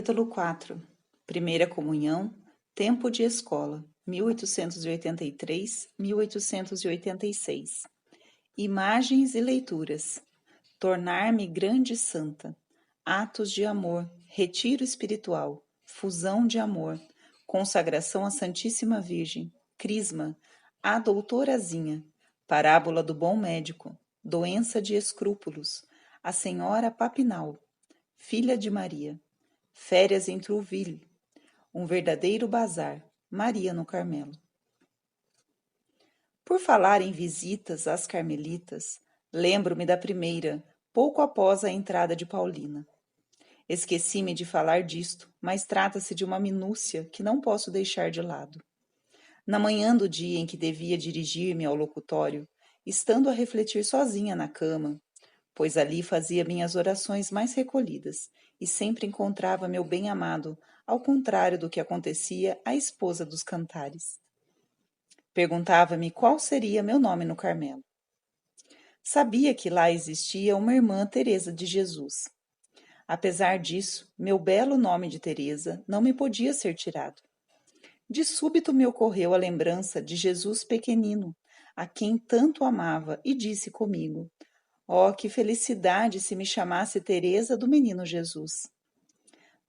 Capítulo 4. Primeira Comunhão, Tempo de Escola, 1883-1886. Imagens e leituras. Tornar-me grande santa. Atos de amor, retiro espiritual, fusão de amor, consagração à Santíssima Virgem, crisma, a doutorazinha, parábola do bom médico, doença de escrúpulos, a senhora Papinal, filha de Maria. Férias em Trouville, um verdadeiro bazar, Maria no Carmelo. Por falar em visitas às carmelitas, lembro-me da primeira, pouco após a entrada de Paulina. Esqueci-me de falar disto, mas trata-se de uma minúcia que não posso deixar de lado. Na manhã do dia em que devia dirigir-me ao locutório, estando a refletir sozinha na cama, pois ali fazia minhas orações mais recolhidas e sempre encontrava meu bem-amado, ao contrário do que acontecia à esposa dos cantares. Perguntava-me qual seria meu nome no Carmelo. Sabia que lá existia uma irmã Teresa de Jesus. Apesar disso, meu belo nome de Teresa não me podia ser tirado. De súbito me ocorreu a lembrança de Jesus pequenino, a quem tanto amava, e disse comigo: oh, que felicidade se me chamasse Teresa do Menino Jesus.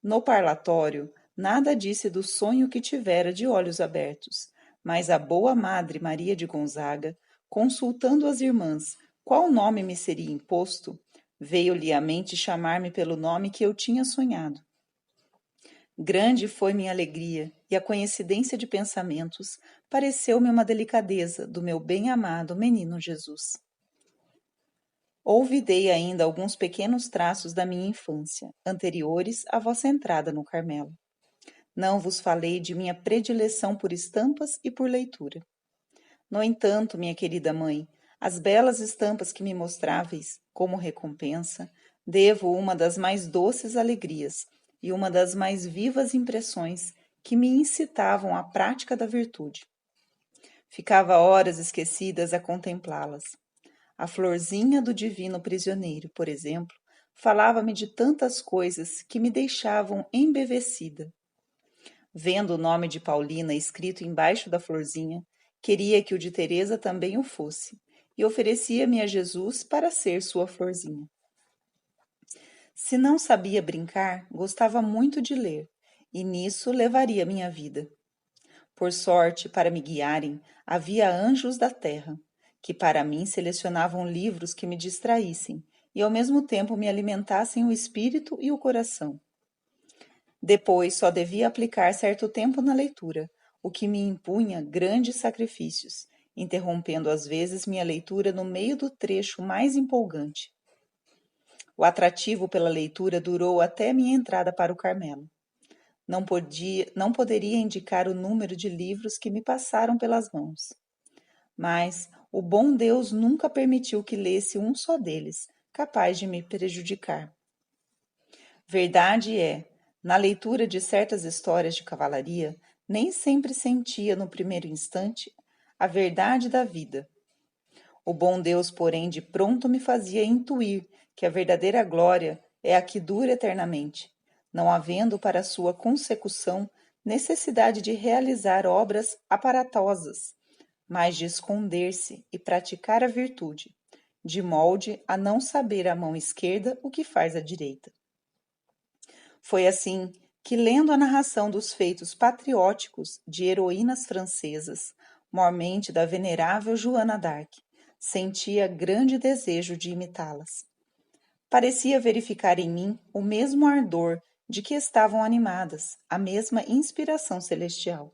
No parlatório, nada disse do sonho que tivera de olhos abertos, mas a boa madre Maria de Gonzaga, consultando as irmãs qual nome me seria imposto, veio-lhe à mente chamar-me pelo nome que eu tinha sonhado. Grande foi minha alegria, e a coincidência de pensamentos pareceu-me uma delicadeza do meu bem-amado Menino Jesus. Olvidei ainda alguns pequenos traços da minha infância, anteriores à vossa entrada no Carmelo. Não vos falei de minha predileção por estampas e por leitura. No entanto, minha querida mãe, as belas estampas que me mostráveis, como recompensa, devo uma das mais doces alegrias e uma das mais vivas impressões que me incitavam à prática da virtude. Ficava horas esquecidas a contemplá-las. A florzinha do divino prisioneiro, por exemplo, falava-me de tantas coisas que me deixavam embevecida. Vendo o nome de Paulina escrito embaixo da florzinha, queria que o de Teresa também o fosse, e oferecia-me a Jesus para ser sua florzinha. Se não sabia brincar, gostava muito de ler, e nisso levaria minha vida. Por sorte, para me guiarem, havia anjos da terra, que para mim selecionavam livros que me distraíssem e ao mesmo tempo me alimentassem o espírito e o coração. Depois só devia aplicar certo tempo na leitura, o que me impunha grandes sacrifícios, interrompendo às vezes minha leitura no meio do trecho mais empolgante. O atrativo pela leitura durou até minha entrada para o Carmelo. Não poderia indicar o número de livros que me passaram pelas mãos. Mas o bom Deus nunca permitiu que lesse um só deles, capaz de me prejudicar. Verdade é, na leitura de certas histórias de cavalaria, nem sempre sentia no primeiro instante a verdade da vida. O bom Deus, porém, de pronto me fazia intuir que a verdadeira glória é a que dura eternamente, não havendo para sua consecução necessidade de realizar obras aparatosas, mas de esconder-se e praticar a virtude, de molde a não saber a mão esquerda o que faz a direita. Foi assim que, lendo a narração dos feitos patrióticos de heroínas francesas, mormente da venerável Joana d'Arc, sentia grande desejo de imitá-las. Parecia verificar em mim o mesmo ardor de que estavam animadas, a mesma inspiração celestial.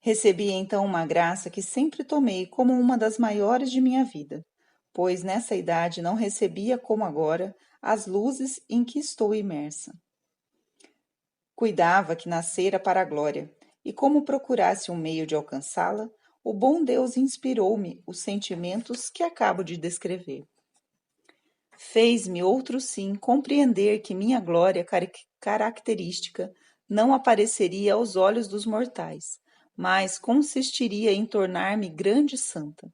Recebi então uma graça que sempre tomei como uma das maiores de minha vida, pois nessa idade não recebia como agora as luzes em que estou imersa. Cuidava que nascera para a glória, e como procurasse um meio de alcançá-la, o bom Deus inspirou-me os sentimentos que acabo de descrever. Fez-me, outro sim, compreender que minha glória característica não apareceria aos olhos dos mortais, mas consistiria em tornar-me grande santa.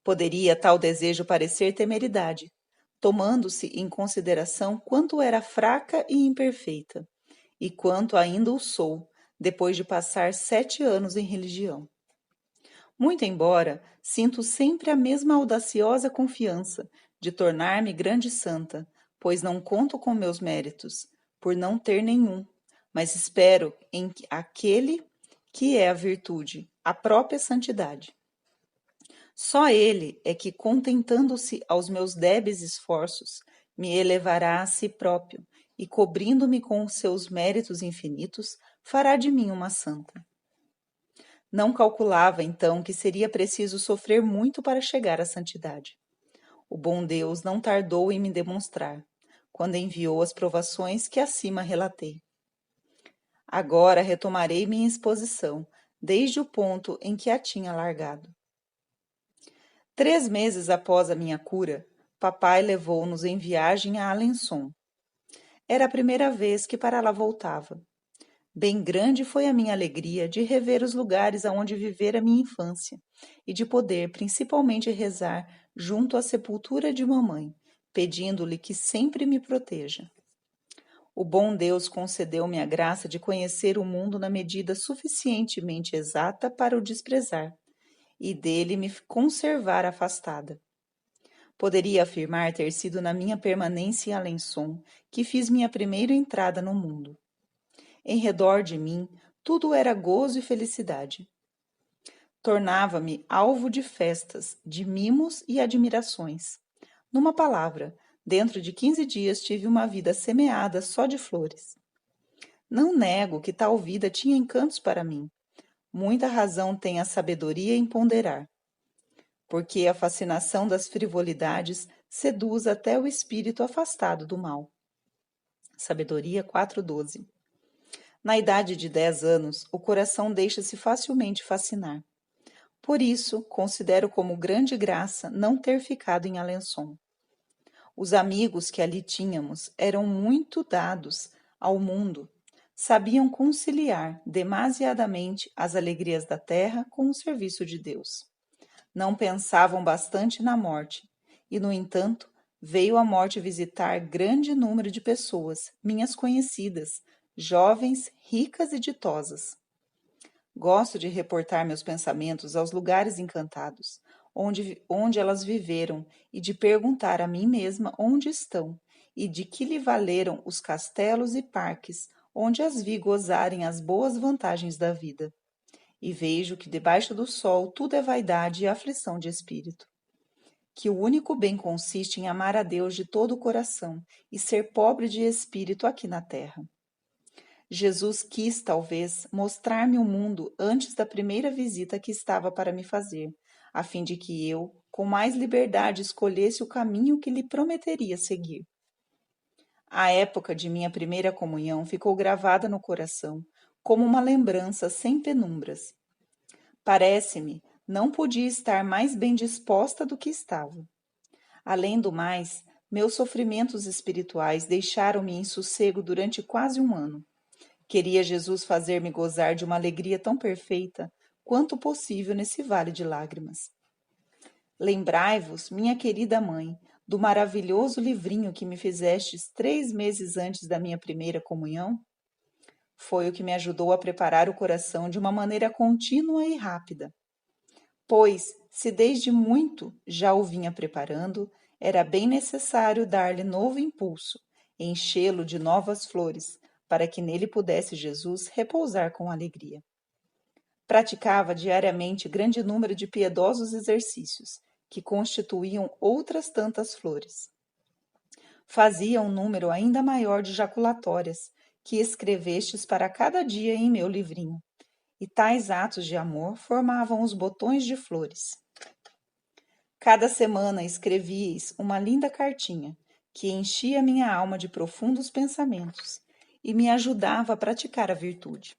Poderia tal desejo parecer temeridade, tomando-se em consideração quanto era fraca e imperfeita, e quanto ainda o sou, depois de passar 7 anos em religião. Muito embora, sinto sempre a mesma audaciosa confiança de tornar-me grande santa, pois não conto com meus méritos, por não ter nenhum, mas espero em aquele que é a virtude, a própria santidade. Só ele é que, contentando-se aos meus débeis esforços, me elevará a si próprio e, cobrindo-me com os seus méritos infinitos, fará de mim uma santa. Não calculava, então, que seria preciso sofrer muito para chegar à santidade. O bom Deus não tardou em me demonstrar, quando enviou as provações que acima relatei. Agora retomarei minha exposição, desde o ponto em que a tinha largado. 3 meses após a minha cura, papai levou-nos em viagem a Alençon. Era a primeira vez que para lá voltava. Bem grande foi a minha alegria de rever os lugares aonde vivera minha infância e de poder, principalmente, rezar junto à sepultura de mamãe, pedindo-lhe que sempre me proteja. O bom Deus concedeu-me a graça de conhecer o mundo na medida suficientemente exata para o desprezar e dele me conservar afastada. Poderia afirmar ter sido na minha permanência em Alençon que fiz minha primeira entrada no mundo. Em redor de mim, tudo era gozo e felicidade. Tornava-me alvo de festas, de mimos e admirações. Numa palavra, dentro de 15 dias tive uma vida semeada só de flores. Não nego que tal vida tinha encantos para mim. Muita razão tem a sabedoria em ponderar, porque a fascinação das frivolidades seduz até o espírito afastado do mal. Sabedoria 4:12. Na idade de 10 anos, o coração deixa-se facilmente fascinar. Por isso, considero como grande graça não ter ficado em Alençon. Os amigos que ali tínhamos eram muito dados ao mundo, sabiam conciliar demasiadamente as alegrias da terra com o serviço de Deus. Não pensavam bastante na morte, e, no entanto, veio a morte visitar grande número de pessoas, minhas conhecidas, jovens, ricas e ditosas. Gosto de reportar meus pensamentos aos lugares encantados, onde elas viveram, e de perguntar a mim mesma onde estão, e de que lhe valeram os castelos e parques, onde as vi gozarem as boas vantagens da vida. E vejo que debaixo do sol tudo é vaidade e aflição de espírito. Que o único bem consiste em amar a Deus de todo o coração e ser pobre de espírito aqui na terra. Jesus quis, talvez, mostrar-me o mundo antes da primeira visita que estava para me fazer, a fim de que eu, com mais liberdade, escolhesse o caminho que lhe prometeria seguir. A época de minha primeira comunhão ficou gravada no coração, como uma lembrança sem penumbras. Parece-me, não podia estar mais bem disposta do que estava. Além do mais, meus sofrimentos espirituais deixaram-me em sossego durante quase um ano. Queria Jesus fazer-me gozar de uma alegria tão perfeita quanto possível nesse vale de lágrimas. Lembrai-vos, minha querida mãe, do maravilhoso livrinho que me fizestes 3 meses antes da minha primeira comunhão? Foi o que me ajudou a preparar o coração de uma maneira contínua e rápida. Pois, se desde muito já o vinha preparando, era bem necessário dar-lhe novo impulso, enchê-lo de novas flores, para que nele pudesse Jesus repousar com alegria. Praticava diariamente grande número de piedosos exercícios, que constituíam outras tantas flores. Fazia um número ainda maior de jaculatórias, que escrevestes para cada dia em meu livrinho, e tais atos de amor formavam os botões de flores. Cada semana escrevíeis uma linda cartinha, que enchia minha alma de profundos pensamentos, e me ajudava a praticar a virtude.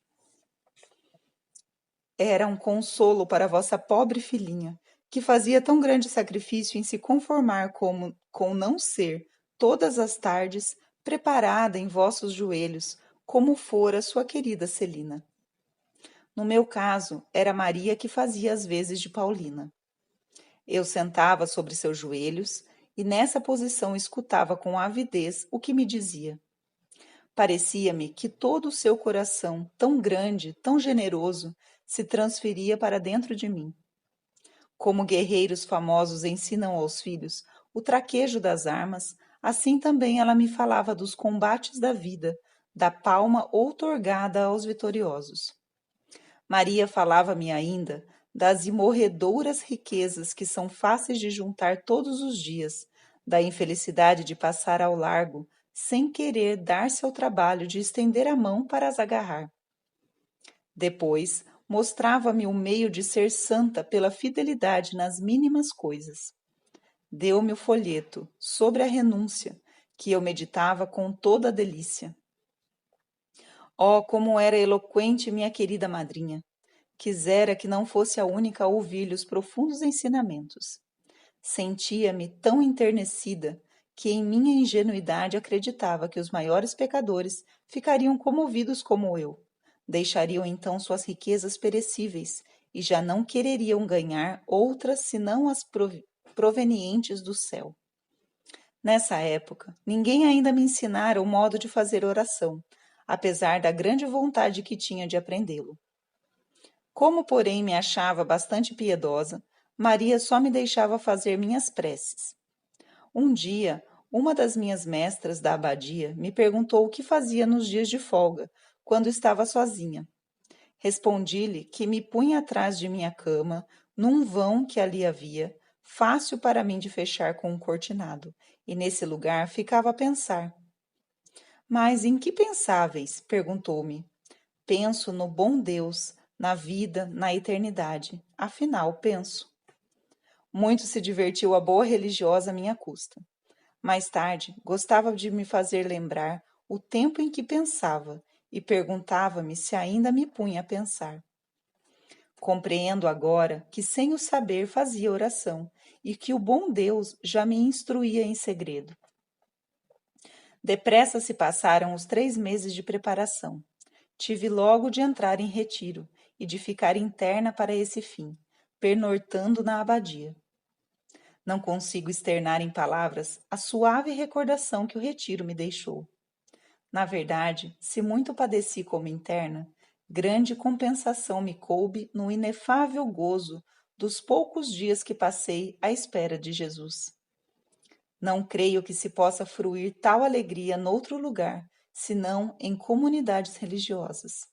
Era um consolo para vossa pobre filhinha, que fazia tão grande sacrifício em se conformar com não ser, todas as tardes, preparada em vossos joelhos, como fora sua querida Celina. No meu caso, era Maria que fazia as vezes de Paulina. Eu sentava sobre seus joelhos e nessa posição escutava com avidez o que me dizia. Parecia-me que todo o seu coração, tão grande, tão generoso, se transferia para dentro de mim. Como guerreiros famosos ensinam aos filhos o traquejo das armas, assim também ela me falava dos combates da vida, da palma outorgada aos vitoriosos. Maria falava-me ainda das imorredouras riquezas que são fáceis de juntar todos os dias, da infelicidade de passar ao largo, sem querer dar-se ao trabalho de estender a mão para as agarrar. Depois, mostrava-me o meio de ser santa pela fidelidade nas mínimas coisas. Deu-me o folheto sobre a renúncia, que eu meditava com toda a delícia. Oh, como era eloquente minha querida madrinha! Quisera que não fosse a única a ouvir-lhe os profundos ensinamentos. Sentia-me tão enternecida que em minha ingenuidade acreditava que os maiores pecadores ficariam comovidos como eu. Deixariam então suas riquezas perecíveis e já não quereriam ganhar outras senão as provenientes do céu. Nessa época, ninguém ainda me ensinara o modo de fazer oração, apesar da grande vontade que tinha de aprendê-lo. Como, porém, me achava bastante piedosa, Maria só me deixava fazer minhas preces. Um dia, uma das minhas mestras da abadia me perguntou o que fazia nos dias de folga, quando estava sozinha. Respondi-lhe que me punha atrás de minha cama, num vão que ali havia, fácil para mim de fechar com um cortinado, e nesse lugar ficava a pensar. Mas em que pensáveis? Perguntou-me. Penso no bom Deus, na vida, na eternidade. Afinal, penso. Muito se divertiu a boa religiosa à minha custa. Mais tarde, gostava de me fazer lembrar o tempo em que pensava e perguntava-me se ainda me punha a pensar. Compreendo agora que sem o saber fazia oração e que o bom Deus já me instruía em segredo. Depressa se passaram os 3 meses de preparação. Tive logo de entrar em retiro e de ficar interna para esse fim, pernortando na abadia. Não consigo externar em palavras a suave recordação que o retiro me deixou. Na verdade, se muito padeci como interna, grande compensação me coube no inefável gozo dos poucos dias que passei à espera de Jesus. Não creio que se possa fruir tal alegria noutro lugar, senão em comunidades religiosas.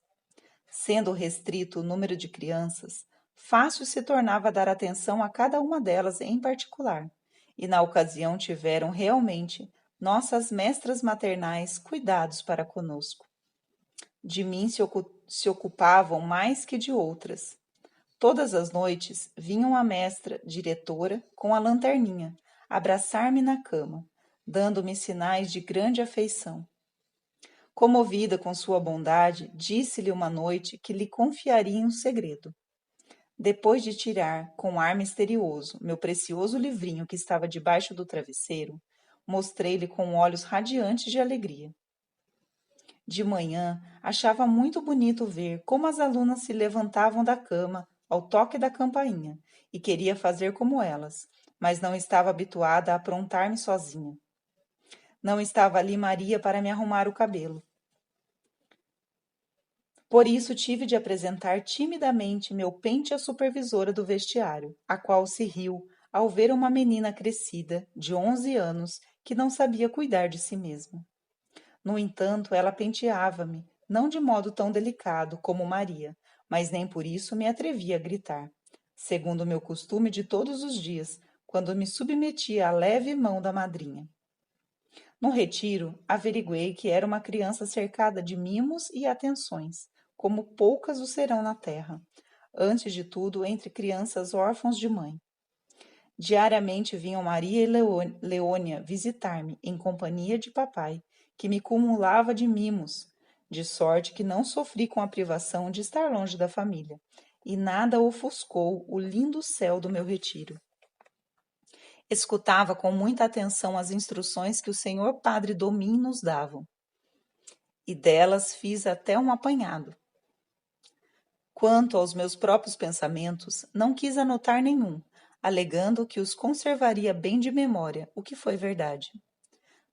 Sendo restrito o número de crianças, fácil se tornava dar atenção a cada uma delas em particular, e na ocasião tiveram realmente nossas mestras maternais cuidados para conosco. De mim se ocupavam mais que de outras. Todas as noites vinham a mestra, diretora, com a lanterninha, abraçar-me na cama, dando-me sinais de grande afeição. Comovida com sua bondade, disse-lhe uma noite que lhe confiaria um segredo. Depois de tirar, com ar misterioso, meu precioso livrinho que estava debaixo do travesseiro, mostrei-lhe com olhos radiantes de alegria. De manhã, achava muito bonito ver como as alunas se levantavam da cama ao toque da campainha e queria fazer como elas, mas não estava habituada a aprontar-me sozinha. Não estava ali Maria para me arrumar o cabelo. Por isso tive de apresentar timidamente meu pente à supervisora do vestiário, a qual se riu ao ver uma menina crescida, de 11 anos, que não sabia cuidar de si mesma. No entanto, ela penteava-me, não de modo tão delicado como Maria, mas nem por isso me atrevia a gritar, segundo o meu costume de todos os dias, quando me submetia à leve mão da madrinha. No retiro, averiguei que era uma criança cercada de mimos e atenções, como poucas o serão na terra, antes de tudo entre crianças órfãos de mãe. Diariamente vinham Maria e Leônia visitar-me em companhia de papai, que me cumulava de mimos, de sorte que não sofri com a privação de estar longe da família, e nada ofuscou o lindo céu do meu retiro. Escutava com muita atenção as instruções que o senhor padre Domim nos dava, e delas fiz até um apanhado. Quanto aos meus próprios pensamentos, não quis anotar nenhum, alegando que os conservaria bem de memória, o que foi verdade.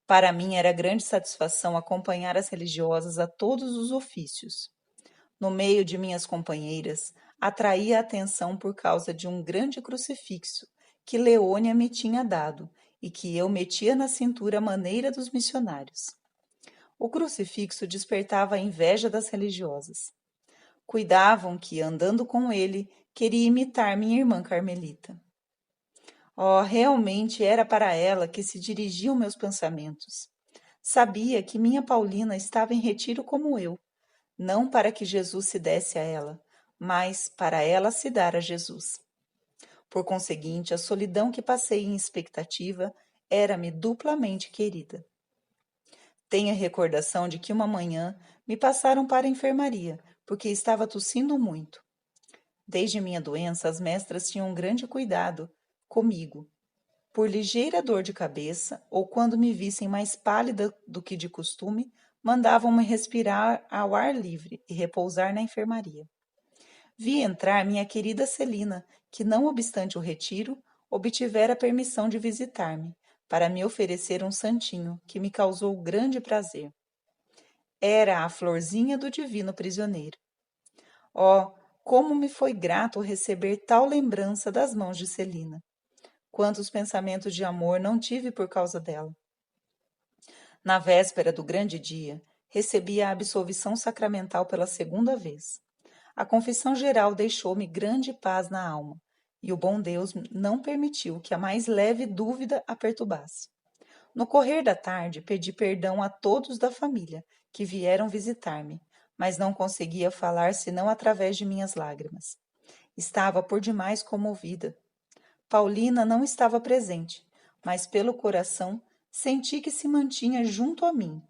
Para mim era grande satisfação acompanhar as religiosas a todos os ofícios. No meio de minhas companheiras, atraía a atenção por causa de um grande crucifixo que Leônia me tinha dado e que eu metia na cintura à maneira dos missionários. O crucifixo despertava a inveja das religiosas. Cuidavam que, andando com ele, queria imitar minha irmã Carmelita. Oh, realmente era para ela que se dirigiam meus pensamentos. Sabia que minha Paulina estava em retiro como eu, não para que Jesus se desse a ela, mas para ela se dar a Jesus. Por conseguinte, a solidão que passei em expectativa era-me duplamente querida. Tenho a recordação de que uma manhã me passaram para a enfermaria, porque estava tossindo muito. Desde minha doença, as mestras tinham grande cuidado comigo. Por ligeira dor de cabeça, ou quando me vissem mais pálida do que de costume, mandavam-me respirar ao ar livre e repousar na enfermaria. Vi entrar minha querida Celina, que, não obstante o retiro, obtivera permissão de visitar-me, para me oferecer um santinho, que me causou grande prazer. Era a florzinha do divino prisioneiro. Oh, como me foi grato receber tal lembrança das mãos de Celina! Quantos pensamentos de amor não tive por causa dela! Na véspera do grande dia, recebi a absolvição sacramental pela segunda vez. A confissão geral deixou-me grande paz na alma, e o bom Deus não permitiu que a mais leve dúvida a perturbasse. No correr da tarde, pedi perdão a todos da família que vieram visitar-me, mas não conseguia falar senão através de minhas lágrimas. Estava por demais comovida. Paulina não estava presente, mas pelo coração senti que se mantinha junto a mim.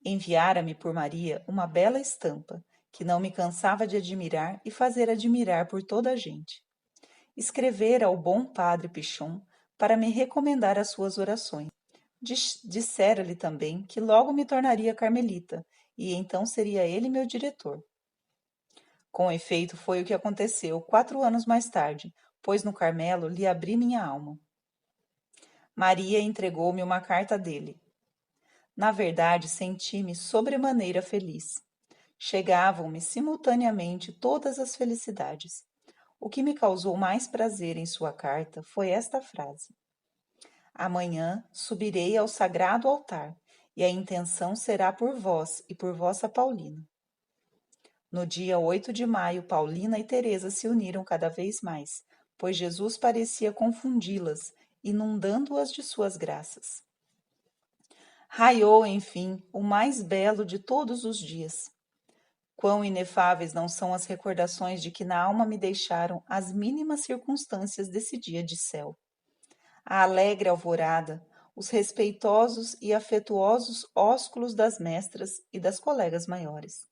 Enviara-me por Maria uma bela estampa, que não me cansava de admirar e fazer admirar por toda a gente. Escrevera ao bom padre Pichon para me recomendar as suas orações. Dissera-lhe também que logo me tornaria carmelita, e então seria ele meu diretor. Com efeito, foi o que aconteceu 4 anos mais tarde, pois no Carmelo lhe abri minha alma. Maria entregou-me uma carta dele. Na verdade, senti-me sobremaneira feliz. Chegavam-me simultaneamente todas as felicidades. O que me causou mais prazer em sua carta foi esta frase: amanhã subirei ao sagrado altar, e a intenção será por vós e por vossa Paulina. No dia 8 de maio, Paulina e Teresa se uniram cada vez mais, pois Jesus parecia confundi-las, inundando-as de suas graças. Raiou, enfim, o mais belo de todos os dias. Quão inefáveis não são as recordações de que na alma me deixaram as mínimas circunstâncias desse dia de céu. A alegre alvorada, os respeitosos e afetuosos ósculos das mestras e das colegas maiores,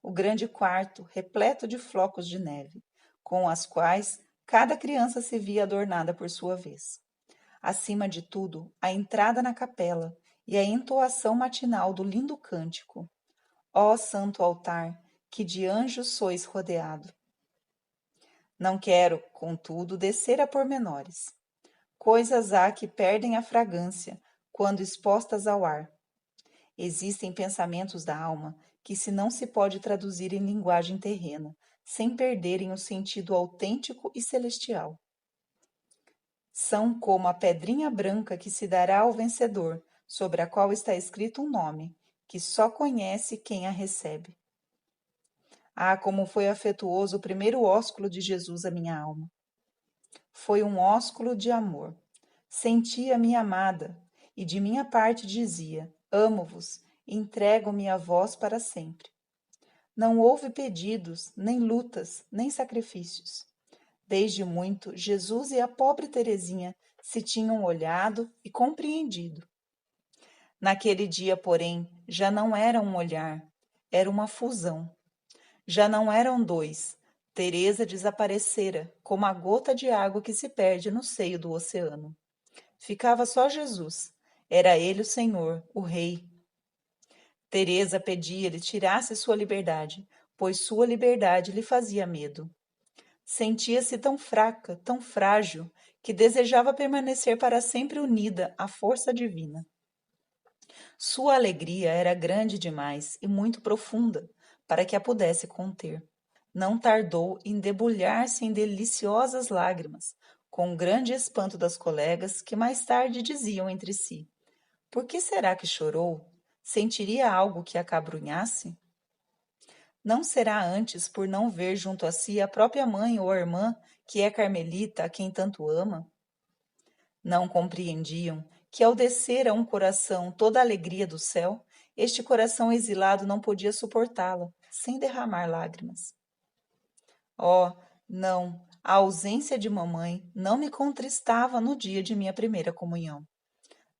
o grande quarto repleto de flocos de neve, com as quais cada criança se via adornada por sua vez. Acima de tudo, a entrada na capela e a entoação matinal do lindo cântico: ó santo altar, que de anjos sois rodeado. Não quero, contudo, descer a pormenores. Coisas há que perdem a fragrância quando expostas ao ar. Existem pensamentos da alma que não se pode traduzir em linguagem terrena, sem perderem o sentido autêntico e celestial. São como a pedrinha branca que se dará ao vencedor, sobre a qual está escrito um nome, que só conhece quem a recebe. Ah, como foi afetuoso o primeiro ósculo de Jesus à minha alma! Foi um ósculo de amor. Sentia-me amada, e de minha parte dizia: amo-vos, entrego-me a vós para sempre. Não houve pedidos, nem lutas, nem sacrifícios. Desde muito, Jesus e a pobre Teresinha se tinham olhado e compreendido. Naquele dia, porém, já não era um olhar, era uma fusão. Já não eram dois. Teresa desaparecera, como a gota de água que se perde no seio do oceano. Ficava só Jesus. Era ele o Senhor, o Rei. Teresa pedia-lhe tirasse sua liberdade, pois sua liberdade lhe fazia medo. Sentia-se tão fraca, tão frágil, que desejava permanecer para sempre unida à força divina. Sua alegria era grande demais e muito profunda para que a pudesse conter. Não tardou em debulhar-se em deliciosas lágrimas, com grande espanto das colegas que mais tarde diziam entre si: por que será que chorou? Sentiria algo que a acabrunhasse? Não será antes por não ver junto a si a própria mãe ou a irmã, que é carmelita, a quem tanto ama? Não compreendiam que, ao descer a um coração toda a alegria do céu, este coração exilado não podia suportá-la, sem derramar lágrimas. Oh, não, a ausência de mamãe não me contristava no dia de minha primeira comunhão.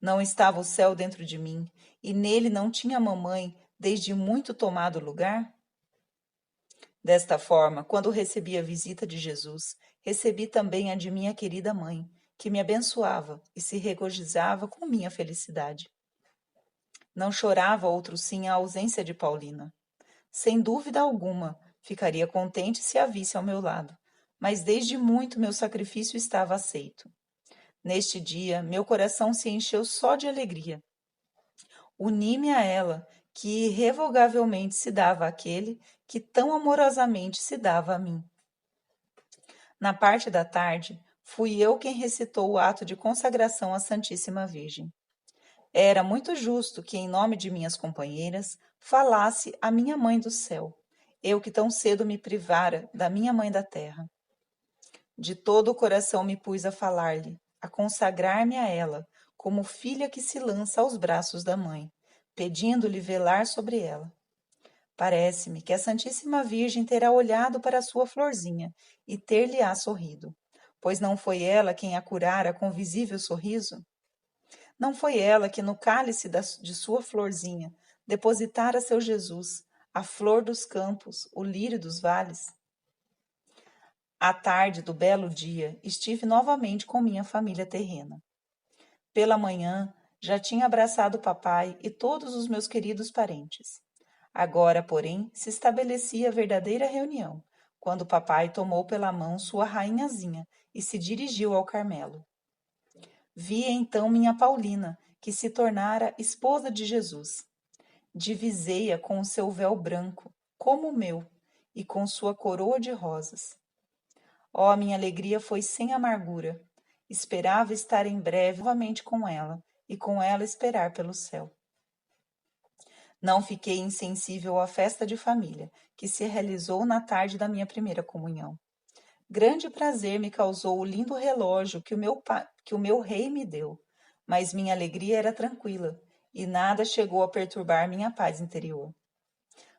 Não estava o céu dentro de mim, e nele não tinha mamãe desde muito tomado lugar? Desta forma, quando recebi a visita de Jesus, recebi também a de minha querida mãe, que me abençoava e se regozijava com minha felicidade. Não chorava outro sim a ausência de Paulina. Sem dúvida alguma, ficaria contente se a visse ao meu lado, mas desde muito meu sacrifício estava aceito. Neste dia, meu coração se encheu só de alegria. Uni-me a ela, que irrevogavelmente se dava àquele que tão amorosamente se dava a mim. Na parte da tarde, fui eu quem recitou o ato de consagração à Santíssima Virgem. Era muito justo que, em nome de minhas companheiras, falasse a minha mãe do céu, eu que tão cedo me privara da minha mãe da terra. De todo o coração me pus a falar-lhe, a consagrar-me a ela, como filha que se lança aos braços da mãe, pedindo-lhe velar sobre ela. Parece-me que a Santíssima Virgem terá olhado para a sua florzinha e ter-lhe-á sorrido, pois não foi ela quem a curara com visível sorriso? Não foi ela que no cálice de sua florzinha depositara seu Jesus, a flor dos campos, o lírio dos vales? À tarde do belo dia, estive novamente com minha família terrena. Pela manhã, já tinha abraçado o papai e todos os meus queridos parentes. Agora, porém, se estabelecia a verdadeira reunião, quando o papai tomou pela mão sua rainhazinha e se dirigiu ao Carmelo. Vi então minha Paulina, que se tornara esposa de Jesus. Divisei-a com o seu véu branco, como o meu, e com sua coroa de rosas. Oh, minha alegria foi sem amargura. Esperava estar em breve novamente com ela, e com ela esperar pelo céu. Não fiquei insensível à festa de família, que se realizou na tarde da minha primeira comunhão. Grande prazer me causou o lindo relógio que o meu rei me deu, mas minha alegria era tranquila, e nada chegou a perturbar minha paz interior.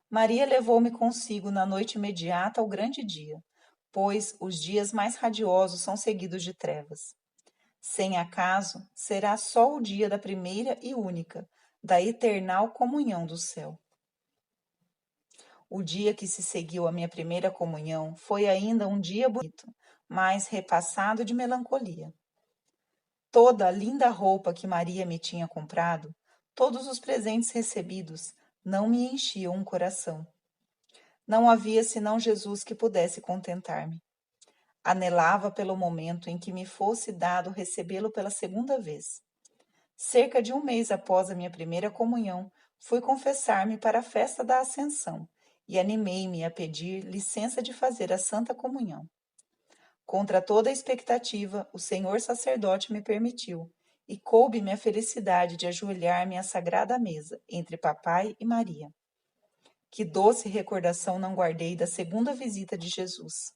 Maria levou-me consigo na noite imediata ao grande dia, pois os dias mais radiosos são seguidos de trevas. Sem acaso, será só o dia da primeira e única, da eternal comunhão do céu. O dia que se seguiu à minha primeira comunhão foi ainda um dia bonito, mas repassado de melancolia. Toda a linda roupa que Maria me tinha comprado, todos os presentes recebidos, não me enchiam o coração. Não havia senão Jesus que pudesse contentar-me. Anelava pelo momento em que me fosse dado recebê-lo pela segunda vez. Cerca de um mês após a minha primeira comunhão, fui confessar-me para a festa da Ascensão e animei-me a pedir licença de fazer a Santa Comunhão. Contra toda a expectativa, o senhor sacerdote me permitiu, e coube-me a felicidade de ajoelhar-me à sagrada mesa, entre papai e Maria. Que doce recordação não guardei da segunda visita de Jesus.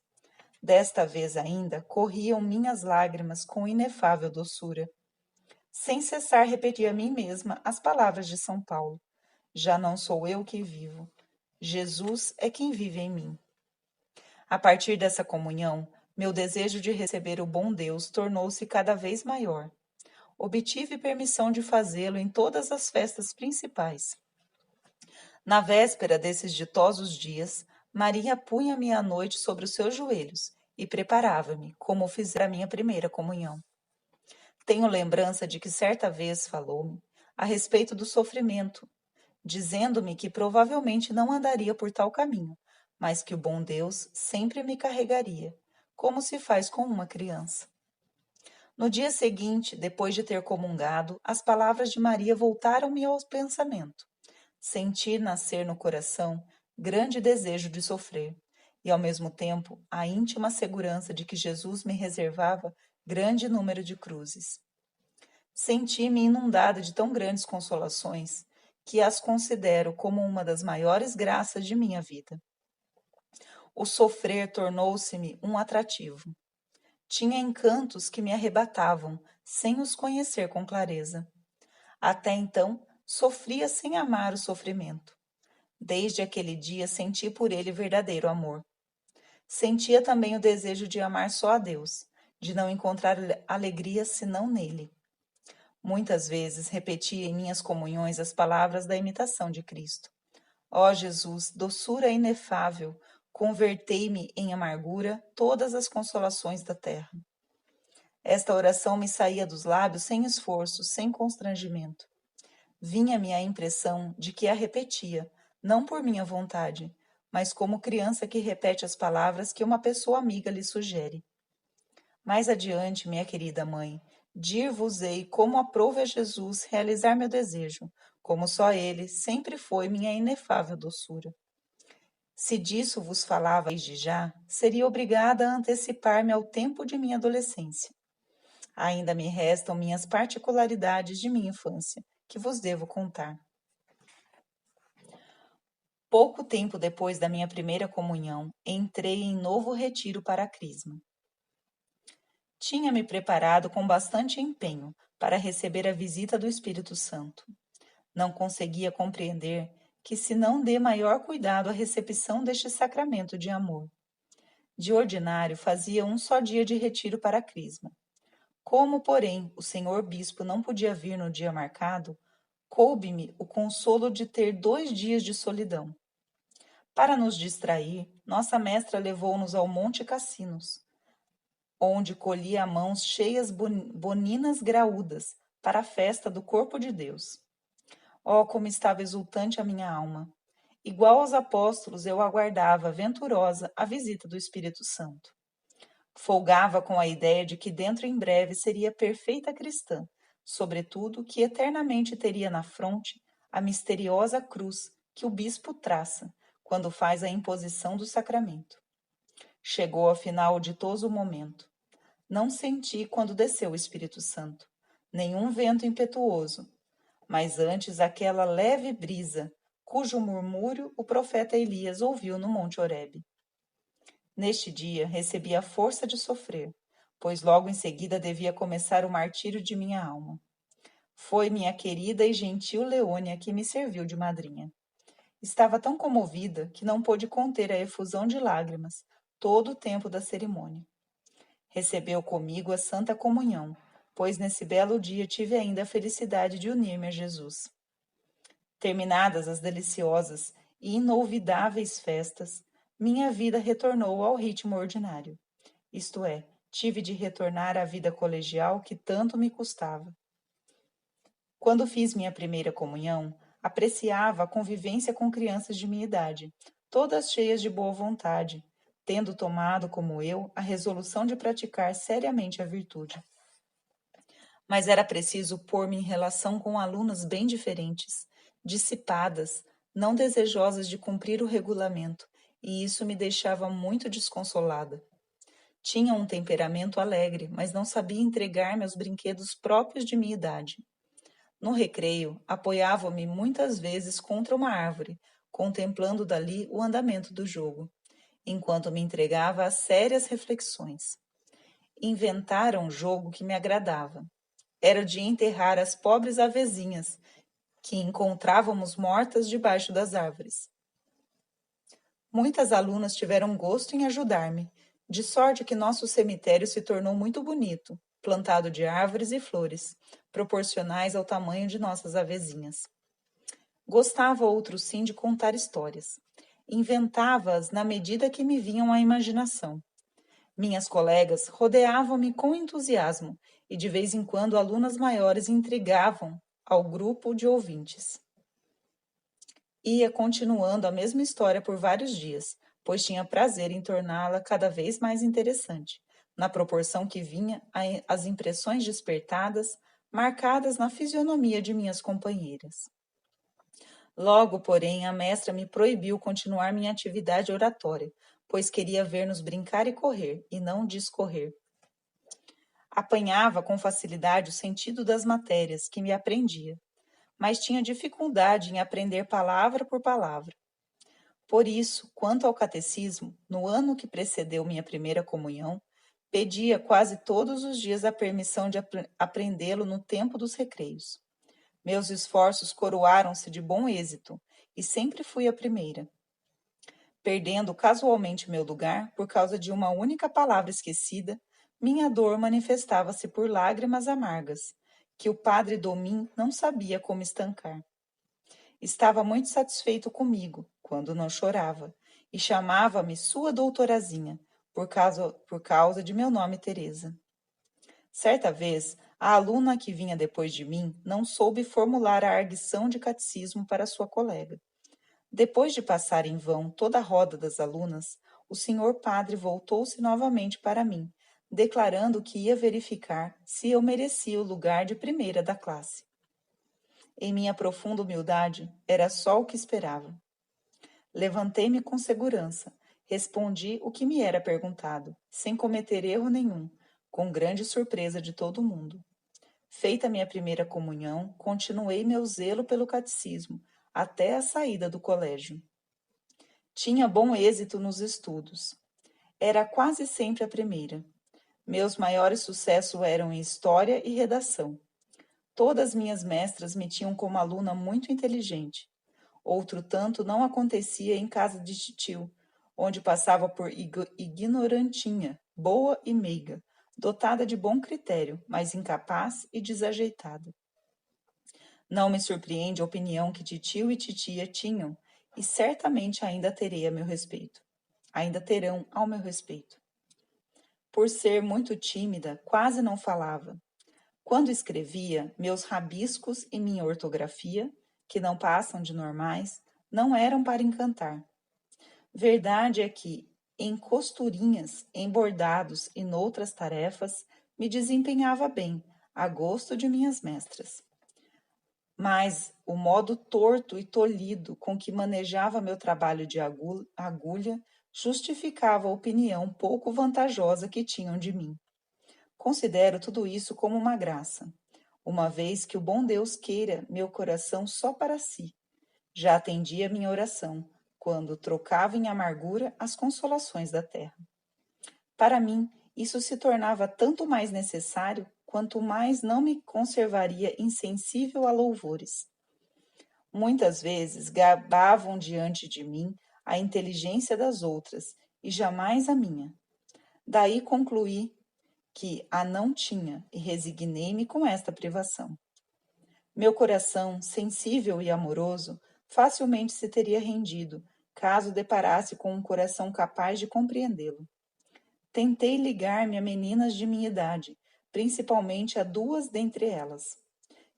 Desta vez ainda, corriam minhas lágrimas com inefável doçura. Sem cessar repetia a mim mesma as palavras de São Paulo. Já não sou eu que vivo. Jesus é quem vive em mim. A partir dessa comunhão, meu desejo de receber o bom Deus tornou-se cada vez maior. Obtive permissão de fazê-lo em todas as festas principais. Na véspera desses ditosos dias, Maria punha-me à noite sobre os seus joelhos e preparava-me, como fizera a minha primeira comunhão. Tenho lembrança de que certa vez falou-me a respeito do sofrimento, dizendo-me que provavelmente não andaria por tal caminho, mas que o bom Deus sempre me carregaria, como se faz com uma criança. No dia seguinte, depois de ter comungado, as palavras de Maria voltaram-me ao pensamento. Senti nascer no coração grande desejo de sofrer, e ao mesmo tempo a íntima segurança de que Jesus me reservava grande número de cruzes. Senti-me inundada de tão grandes consolações que as considero como uma das maiores graças de minha vida. O sofrer tornou-se-me um atrativo. Tinha encantos que me arrebatavam, sem os conhecer com clareza. Até então, sofria sem amar o sofrimento. Desde aquele dia senti por ele verdadeiro amor. Sentia também o desejo de amar só a Deus, de não encontrar alegria senão nele. Muitas vezes repetia em minhas comunhões as palavras da imitação de Cristo. Ó Jesus, doçura inefável, convertei-me em amargura todas as consolações da terra. Esta oração me saía dos lábios sem esforço, sem constrangimento. Vinha-me a impressão de que a repetia, não por minha vontade, mas como criança que repete as palavras que uma pessoa amiga lhe sugere. Mais adiante, minha querida mãe, dir-vos-ei como aprove a Jesus realizar meu desejo, como só ele sempre foi minha inefável doçura. Se disso vos falava desde já, seria obrigada a antecipar-me ao tempo de minha adolescência. Ainda me restam minhas particularidades de minha infância, que vos devo contar. Pouco tempo depois da minha primeira comunhão, entrei em novo retiro para a Crisma. Tinha-me preparado com bastante empenho para receber a visita do Espírito Santo. Não conseguia compreender que se não dê maior cuidado à recepção deste sacramento de amor. De ordinário, fazia um só dia de retiro para a Crisma. Como, porém, o senhor bispo não podia vir no dia marcado, coube-me o consolo de ter 2 dias de solidão. Para nos distrair, nossa mestra levou-nos ao Monte Cassinos, onde colhia a mãos cheias boninas graúdas para a festa do corpo de Deus. Oh, como estava exultante a minha alma! Igual aos apóstolos, eu aguardava, venturosa, a visita do Espírito Santo. Folgava com a ideia de que dentro em breve seria perfeita cristã, sobretudo que eternamente teria na fronte a misteriosa cruz que o bispo traça quando faz a imposição do sacramento. Chegou afinal o ditoso momento. Não senti quando desceu o Espírito Santo, nenhum vento impetuoso, mas antes aquela leve brisa, cujo murmúrio o profeta Elias ouviu no Monte Horebe. Neste dia recebi a força de sofrer, pois logo em seguida devia começar o martírio de minha alma. Foi minha querida e gentil Leônia que me serviu de madrinha. Estava tão comovida que não pôde conter a efusão de lágrimas todo o tempo da cerimônia. Recebeu comigo a Santa Comunhão, pois nesse belo dia tive ainda a felicidade de unir-me a Jesus. Terminadas as deliciosas e inolvidáveis festas, minha vida retornou ao ritmo ordinário. Isto é, tive de retornar à vida colegial que tanto me custava. Quando fiz minha primeira comunhão, apreciava a convivência com crianças de minha idade, todas cheias de boa vontade, tendo tomado, como eu, a resolução de praticar seriamente a virtude. Mas era preciso pôr-me em relação com alunas bem diferentes, dissipadas, não desejosas de cumprir o regulamento, e isso me deixava muito desconsolada. Tinha um temperamento alegre, mas não sabia entregar-me aos brinquedos próprios de minha idade. No recreio, apoiava-me muitas vezes contra uma árvore, contemplando dali o andamento do jogo, enquanto me entregava a sérias reflexões. Inventara um jogo que me agradava. Era o de enterrar as pobres avezinhas, que encontrávamos mortas debaixo das árvores. Muitas alunas tiveram gosto em ajudar-me, de sorte que nosso cemitério se tornou muito bonito, plantado de árvores e flores, proporcionais ao tamanho de nossas avezinhas. Gostava outro sim de contar histórias. Inventava-as na medida que me vinham à imaginação. Minhas colegas rodeavam-me com entusiasmo e de vez em quando alunas maiores intrigavam ao grupo de ouvintes. Ia continuando a mesma história por vários dias, pois tinha prazer em torná-la cada vez mais interessante, na proporção que vinha as impressões despertadas, marcadas na fisionomia de minhas companheiras. Logo, porém, a mestra me proibiu continuar minha atividade oratória, pois queria ver-nos brincar e correr, e não discorrer. Apanhava com facilidade o sentido das matérias que me aprendia, mas tinha dificuldade em aprender palavra por palavra. Por isso, quanto ao catecismo, no ano que precedeu minha primeira comunhão, pedia quase todos os dias a permissão de aprendê-lo no tempo dos recreios. Meus esforços coroaram-se de bom êxito, e sempre fui a primeira. Perdendo casualmente meu lugar por causa de uma única palavra esquecida, minha dor manifestava-se por lágrimas amargas, que o padre Domim não sabia como estancar. Estava muito satisfeito comigo, quando não chorava, e chamava-me sua doutorazinha, por causa de meu nome Teresa. Certa vez, a aluna que vinha depois de mim não soube formular a arguição de catecismo para sua colega. Depois de passar em vão toda a roda das alunas, o senhor padre voltou-se novamente para mim, declarando que ia verificar se eu merecia o lugar de primeira da classe. Em minha profunda humildade, era só o que esperava. Levantei-me com segurança, respondi o que me era perguntado, sem cometer erro nenhum, com grande surpresa de todo mundo. Feita minha primeira comunhão, continuei meu zelo pelo catecismo, até a saída do colégio. Tinha bom êxito nos estudos. Era quase sempre a primeira. Meus maiores sucessos eram em história e redação. Todas minhas mestras me tinham como aluna muito inteligente. Outro tanto não acontecia em casa de titio, onde passava por ignorantinha, boa e meiga, dotada de bom critério, mas incapaz e desajeitada. Não me surpreende a opinião que titio e titia tinham, e certamente ainda terei a meu respeito. Ainda terão ao meu respeito. Por ser muito tímida, quase não falava. Quando escrevia, meus rabiscos e minha ortografia, que não passam de normais, não eram para encantar. Verdade é que, em costurinhas, em bordados e noutras tarefas, me desempenhava bem, a gosto de minhas mestras. Mas o modo torto e tolhido com que manejava meu trabalho de agulha justificava a opinião pouco vantajosa que tinham de mim. Considero tudo isso como uma graça, uma vez que o bom Deus queira meu coração só para si. Já atendia minha oração, quando trocava em amargura as consolações da terra. Para mim, isso se tornava tanto mais necessário, quanto mais não me conservaria insensível a louvores. Muitas vezes gabavam diante de mim a inteligência das outras, e jamais a minha. Daí concluí que a não tinha e resignei-me com esta privação. Meu coração, sensível e amoroso, facilmente se teria rendido, caso deparasse com um coração capaz de compreendê-lo. Tentei ligar-me a meninas de minha idade, principalmente a duas dentre elas.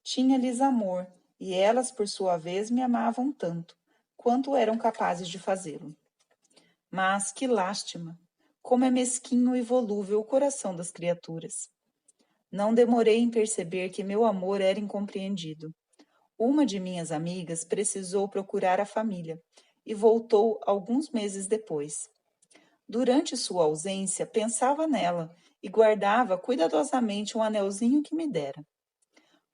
Tinha-lhes amor, e elas, por sua vez, me amavam tanto, quanto eram capazes de fazê-lo. Mas que lástima! Como é mesquinho e volúvel o coração das criaturas. Não demorei em perceber que meu amor era incompreendido. Uma de minhas amigas precisou procurar a família e voltou alguns meses depois. Durante sua ausência, pensava nela e guardava cuidadosamente um anelzinho que me dera.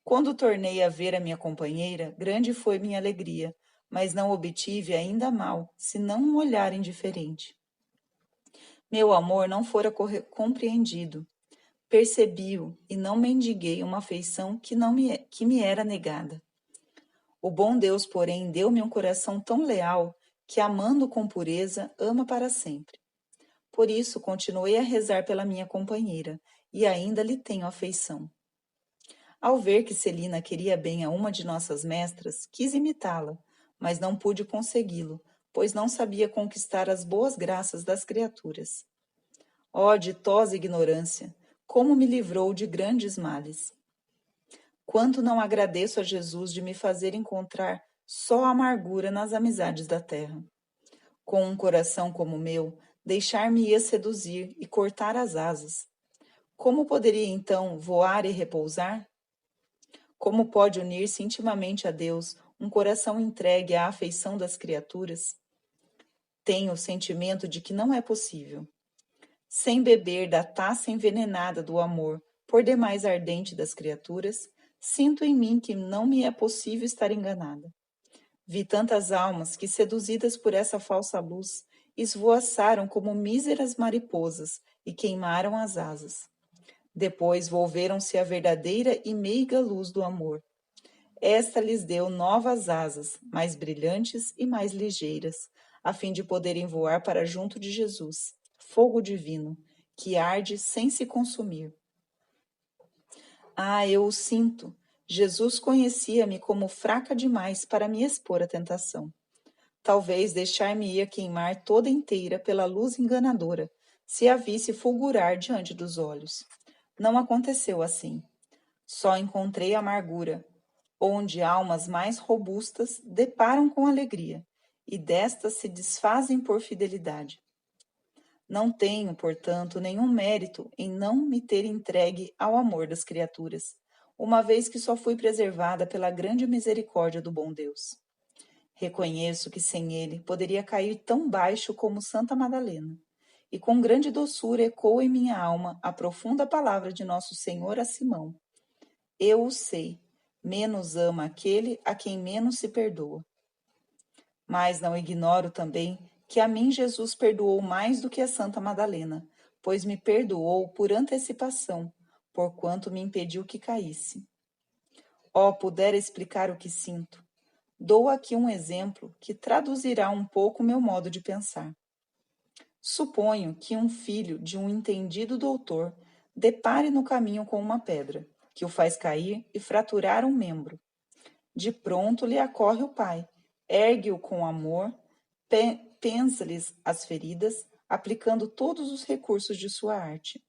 Quando tornei a ver a minha companheira, grande foi minha alegria, mas não obtive ainda mal, senão um olhar indiferente. Meu amor não fora compreendido. Percebi-o e não mendiguei uma afeição que me era negada. O bom Deus, porém, deu-me um coração tão leal que, amando com pureza, ama para sempre. Por isso, continuei a rezar pela minha companheira e ainda lhe tenho afeição. Ao ver que Celina queria bem a uma de nossas mestras, quis imitá-la, mas não pude consegui-lo, pois não sabia conquistar as boas graças das criaturas. Ó ditosa ignorância! Como me livrou de grandes males! Quanto não agradeço a Jesus de me fazer encontrar só amargura nas amizades da terra. Com um coração como o meu, deixar-me-ia seduzir e cortar as asas. Como poderia então voar e repousar? Como pode unir-se intimamente a Deus um coração entregue à afeição das criaturas? Tenho o sentimento de que não é possível. Sem beber da taça envenenada do amor, por demais ardente das criaturas, sinto em mim que não me é possível estar enganada. Vi tantas almas que, seduzidas por essa falsa luz, esvoaçaram como míseras mariposas e queimaram as asas. Depois volveram-se à verdadeira e meiga luz do amor. Esta lhes deu novas asas, mais brilhantes e mais ligeiras, a fim de poderem voar para junto de Jesus, fogo divino, que arde sem se consumir. Ah, eu o sinto. Jesus conhecia-me como fraca demais para me expor à tentação. Talvez deixar-me-ia queimar toda inteira pela luz enganadora, se a visse fulgurar diante dos olhos. Não aconteceu assim. Só encontrei amargura, onde almas mais robustas deparam com alegria, e destas se desfazem por fidelidade. Não tenho, portanto, nenhum mérito em não me ter entregue ao amor das criaturas, uma vez que só fui preservada pela grande misericórdia do bom Deus. Reconheço que sem ele poderia cair tão baixo como Santa Madalena, e com grande doçura ecoa em minha alma a profunda palavra de nosso Senhor a Simão. Eu o sei, menos ama aquele a quem menos se perdoa. Mas não ignoro também que a mim Jesus perdoou mais do que a Santa Madalena, pois me perdoou por antecipação, porquanto me impediu que caísse. Oh, pudera explicar o que sinto. Dou aqui um exemplo que traduzirá um pouco meu modo de pensar. Suponho que um filho de um entendido doutor depare no caminho com uma pedra, que o faz cair e fraturar um membro. De pronto lhe acorre o pai, ergue-o com amor, pensa-lhes as feridas, aplicando todos os recursos de sua arte.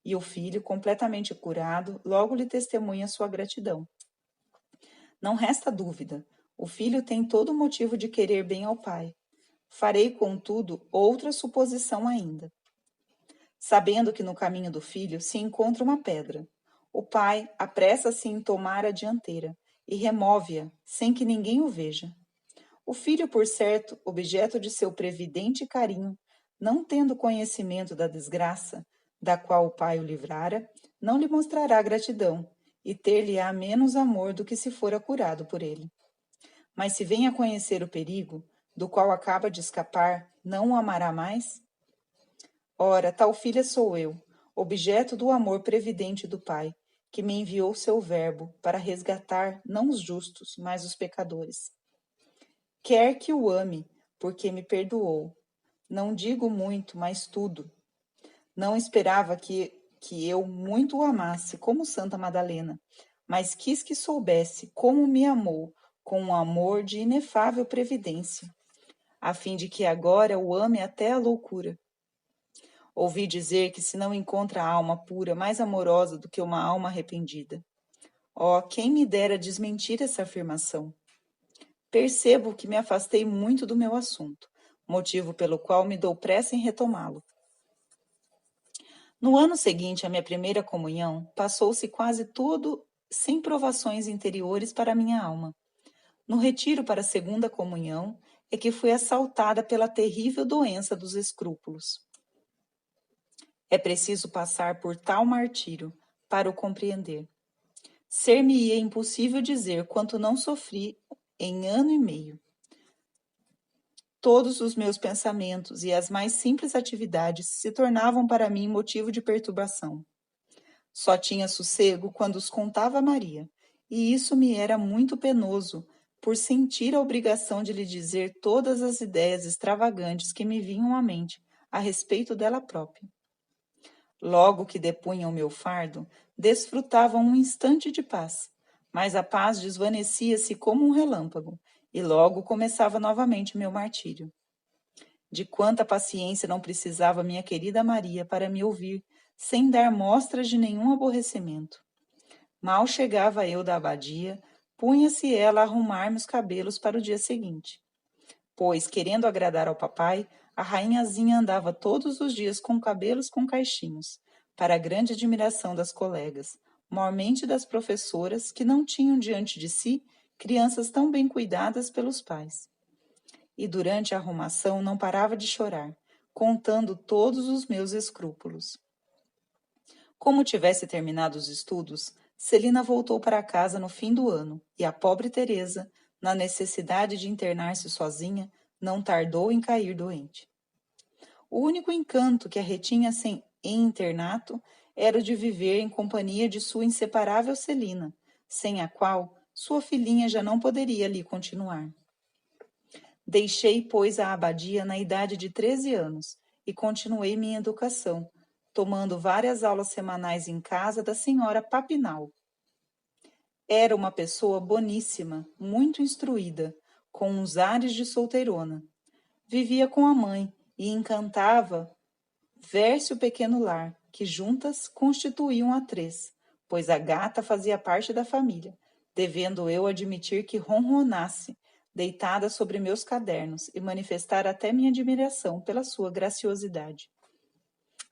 E o filho, completamente curado, logo lhe testemunha sua gratidão. Não resta dúvida, o filho tem todo o motivo de querer bem ao pai. Farei, contudo, outra suposição ainda. Sabendo que no caminho do filho se encontra uma pedra, o pai apressa-se em tomar a dianteira e remove-a sem que ninguém o veja. O filho, por certo, objeto de seu previdente carinho, não tendo conhecimento da desgraça da qual o pai o livrara, não lhe mostrará gratidão e ter-lhe-á menos amor do que se fora curado por ele. Mas se vem a conhecer o perigo, do qual acaba de escapar, não o amará mais? Ora, tal filha sou eu, objeto do amor previdente do Pai, que me enviou seu verbo para resgatar não os justos, mas os pecadores. Quer que o ame, porque me perdoou. Não digo muito, mas tudo. Não esperava que eu muito o amasse, como Santa Madalena, mas quis que soubesse como me amou, com um amor de inefável previdência, a fim de que agora o ame até a loucura. Ouvi dizer que se não encontra a alma pura mais amorosa do que uma alma arrependida. Oh, quem me dera desmentir essa afirmação. Percebo que me afastei muito do meu assunto, motivo pelo qual me dou pressa em retomá-lo. No ano seguinte à minha primeira comunhão, passou-se quase todo sem provações interiores para a minha alma. No retiro para a segunda comunhão é que fui assaltada pela terrível doença dos escrúpulos. É preciso passar por tal martírio para o compreender. Ser-me-ia impossível dizer quanto não sofri em ano e meio. Todos os meus pensamentos e as mais simples atividades se tornavam para mim motivo de perturbação. Só tinha sossego quando os contava a Maria, e isso me era muito penoso, por sentir a obrigação de lhe dizer todas as ideias extravagantes que me vinham à mente a respeito dela própria. Logo que depunham o meu fardo, desfrutavam um instante de paz, mas a paz desvanecia-se como um relâmpago, e logo começava novamente meu martírio. De quanta paciência não precisava minha querida Maria para me ouvir, sem dar mostras de nenhum aborrecimento. Mal chegava eu da abadia, punha-se ela a arrumar-me os cabelos para o dia seguinte. pois, querendo agradar ao papai, a rainhazinha andava todos os dias com cabelos com caixinhos, para a grande admiração das colegas, mormente das professoras que não tinham diante de si crianças tão bem cuidadas pelos pais. E durante a arrumação não parava de chorar, contando todos os meus escrúpulos. Como tivesse terminado os estudos, Celina voltou para casa no fim do ano, e a pobre Teresa, na necessidade de internar-se sozinha, não tardou em cair doente. O único encanto que a retinha em internato era o de viver em companhia de sua inseparável Celina, sem a qual sua filhinha já não poderia ali continuar. Deixei, pois, a abadia na idade de 13 anos e continuei minha educação, tomando várias aulas semanais em casa da senhora Papinal. Era uma pessoa boníssima, muito instruída, com uns ares de solteirona. Vivia com a mãe e encantava ver-se o pequeno lar, que juntas constituíam a três, pois a gata fazia parte da família, devendo eu admitir que ronronasse, deitada sobre meus cadernos, e manifestar até minha admiração pela sua graciosidade.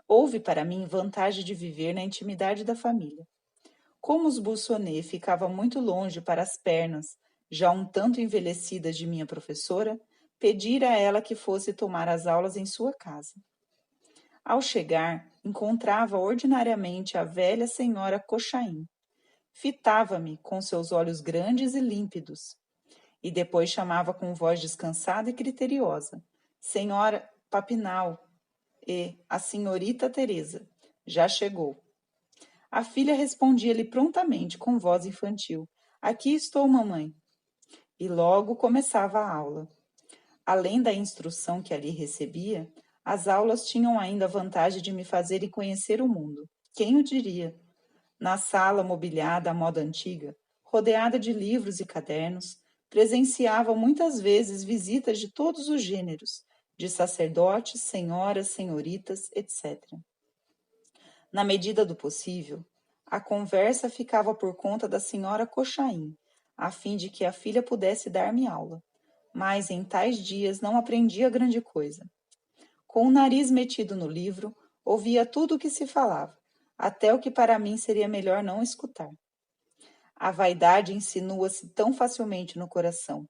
Houve para mim vantagem de viver na intimidade da família. Como os Bussonnet ficava muito longe para as pernas, já um tanto envelhecidas de minha professora, pedira a ela que fosse tomar as aulas em sua casa. Ao chegar, encontrava ordinariamente a velha senhora Cochain. Fitava-me com seus olhos grandes e límpidos, e depois chamava com voz descansada e criteriosa: Senhora Papinal e a senhorita Teresa. Já chegou. A filha respondia-lhe prontamente com voz infantil: Aqui estou, mamãe. E logo começava a aula. Além da instrução que ali recebia, as aulas tinham ainda a vantagem de me fazerem conhecer o mundo. Quem o diria? Na sala mobiliada à moda antiga, rodeada de livros e cadernos, presenciava muitas vezes visitas de todos os gêneros, de sacerdotes, senhoras, senhoritas, etc. Na medida do possível, a conversa ficava por conta da senhora Cochain, a fim de que a filha pudesse dar-me aula. Mas em tais dias não aprendia grande coisa. Com o nariz metido no livro, ouvia tudo o que se falava, até o que para mim seria melhor não escutar. A vaidade insinua-se tão facilmente no coração.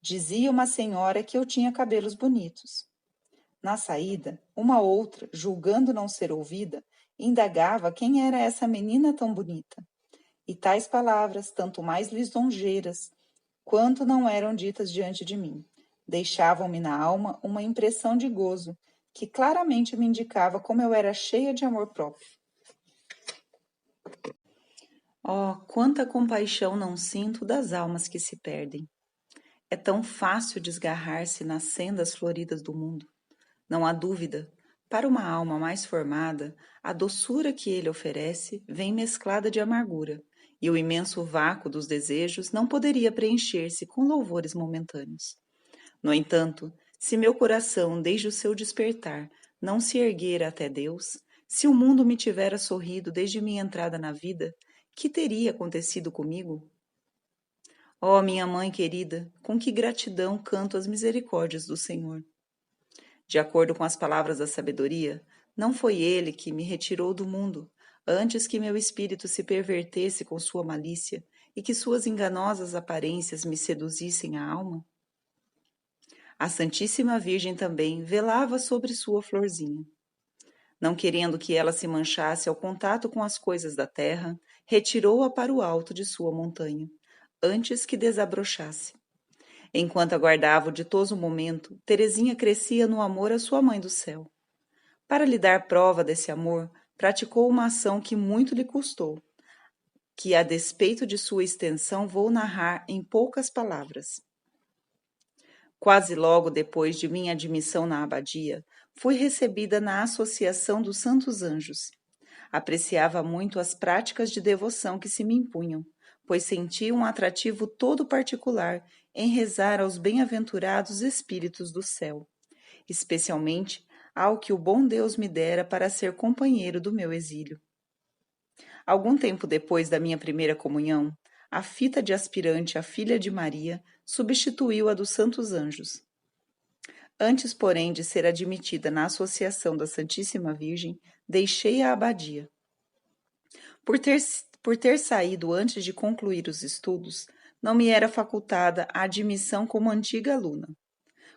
Dizia uma senhora que eu tinha cabelos bonitos. Na saída, uma outra, julgando não ser ouvida, indagava quem era essa menina tão bonita. E tais palavras, tanto mais lisonjeiras, quanto não eram ditas diante de mim, deixavam-me na alma uma impressão de gozo, que claramente me indicava como eu era cheia de amor próprio. Oh, quanta compaixão não sinto das almas que se perdem. É tão fácil desgarrar-se nas sendas floridas do mundo. Não há dúvida, para uma alma mais formada, a doçura que ele oferece vem mesclada de amargura, e o imenso vácuo dos desejos não poderia preencher-se com louvores momentâneos. No entanto, se meu coração, desde o seu despertar, não se erguera até Deus, se o mundo me tivera sorrido desde minha entrada na vida, que teria acontecido comigo? Ó minha mãe querida, com que gratidão canto as misericórdias do Senhor. De acordo com as palavras da sabedoria, não foi ele que me retirou do mundo, antes que meu espírito se pervertesse com sua malícia e que suas enganosas aparências me seduzissem a alma? A Santíssima Virgem também velava sobre sua florzinha. Não querendo que ela se manchasse ao contato com as coisas da terra, retirou-a para o alto de sua montanha, antes que desabrochasse. Enquanto aguardava o ditoso momento, Teresinha crescia no amor à sua mãe do céu. Para lhe dar prova desse amor, praticou uma ação que muito lhe custou, que, a despeito de sua extensão, vou narrar em poucas palavras. Quase logo depois de minha admissão na abadia, fui recebida na Associação dos Santos Anjos. Apreciava muito as práticas de devoção que se me impunham, pois sentia um atrativo todo particular em rezar aos bem-aventurados espíritos do céu, especialmente ao que o bom Deus me dera para ser companheiro do meu exílio. Algum tempo depois da minha primeira comunhão, a fita de aspirante à filha de Maria substituiu a dos Santos Anjos. Antes, porém, de ser admitida na Associação da Santíssima Virgem, deixei a abadia. Por ter saído antes de concluir os estudos, não me era facultada a admissão como antiga aluna.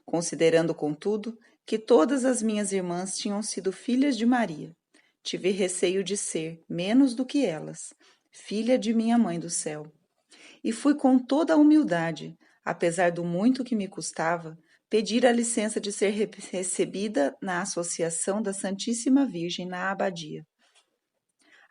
Considerando, contudo, que todas as minhas irmãs tinham sido filhas de Maria, tive receio de ser, menos do que elas, filha de minha Mãe do Céu. E fui com toda a humildade, apesar do muito que me custava, pedir a licença de ser recebida na Associação da Santíssima Virgem na abadia.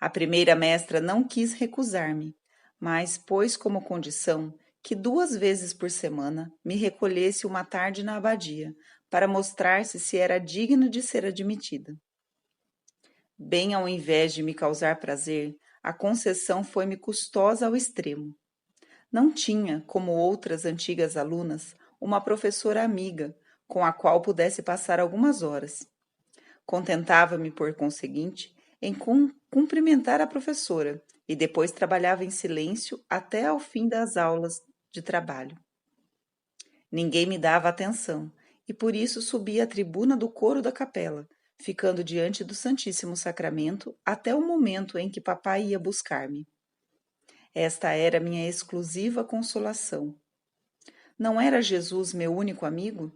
A primeira mestra não quis recusar-me, mas pôs como condição que 2 vezes por semana me recolhesse uma tarde na abadia, para mostrar-se se era digna de ser admitida. Bem ao invés de me causar prazer, a concessão foi-me custosa ao extremo. Não tinha, como outras antigas alunas, uma professora amiga com a qual pudesse passar algumas horas. Contentava-me, por conseguinte, em cumprimentar a professora e depois trabalhava em silêncio até ao fim das aulas de trabalho. Ninguém me dava atenção e por isso subi à tribuna do coro da capela, ficando diante do Santíssimo Sacramento até o momento em que papai ia buscar-me. Esta era minha exclusiva consolação. Não era Jesus meu único amigo?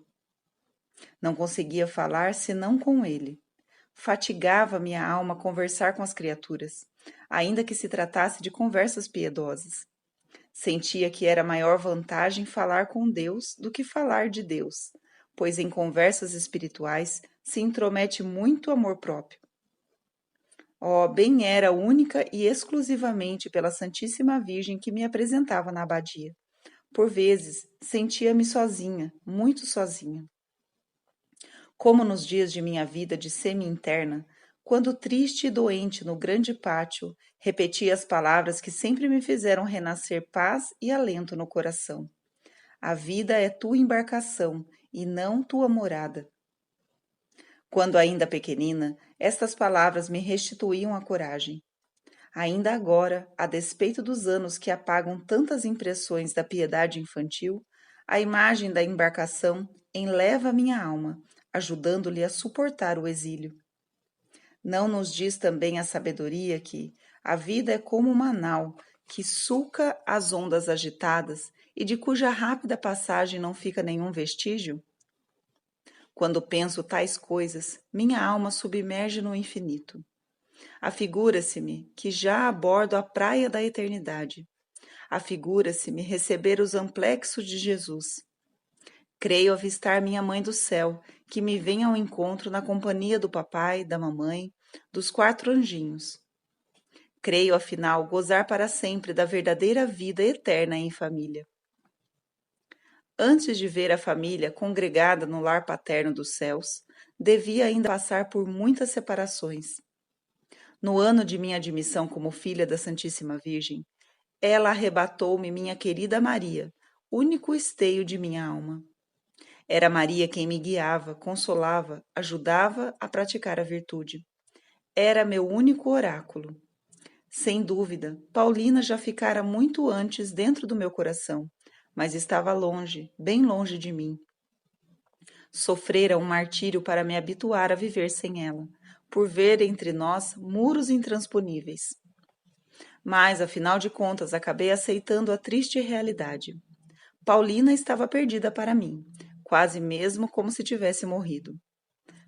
Não conseguia falar senão com ele. Fatigava minha alma conversar com as criaturas, ainda que se tratasse de conversas piedosas. Sentia que era maior vantagem falar com Deus do que falar de Deus, pois em conversas espirituais se intromete muito amor próprio. Oh, bem era única e exclusivamente pela Santíssima Virgem que me apresentava na abadia. Por vezes, sentia-me sozinha, muito sozinha. Como nos dias de minha vida de semi-interna, quando triste e doente no grande pátio, repetia as palavras que sempre me fizeram renascer paz e alento no coração. A vida é tua embarcação e não tua morada. Quando ainda pequenina, estas palavras me restituíam a coragem. Ainda agora, a despeito dos anos que apagam tantas impressões da piedade infantil, a imagem da embarcação enleva minha alma, ajudando-lhe a suportar o exílio. Não nos diz também a sabedoria que a vida é como uma nau que sulca as ondas agitadas e de cuja rápida passagem não fica nenhum vestígio? Quando penso tais coisas, minha alma submerge no infinito. Afigura-se-me que já abordo a praia da eternidade. Afigura-se-me receber os amplexos de Jesus. Creio avistar minha Mãe do Céu, que me vem ao encontro na companhia do papai, da mamãe, dos 4 anjinhos. Creio, afinal, gozar para sempre da verdadeira vida eterna em família. Antes de ver a família congregada no lar paterno dos céus, devia ainda passar por muitas separações. No ano de minha admissão como filha da Santíssima Virgem, ela arrebatou-me minha querida Maria, único esteio de minha alma. Era Maria quem me guiava, consolava, ajudava a praticar a virtude. Era meu único oráculo. Sem dúvida, Paulina já ficara muito antes dentro do meu coração, mas estava longe, bem longe de mim. Sofrera um martírio para me habituar a viver sem ela, por ver entre nós muros intransponíveis. Mas, afinal de contas, acabei aceitando a triste realidade. Paulina estava perdida para mim, quase mesmo como se tivesse morrido.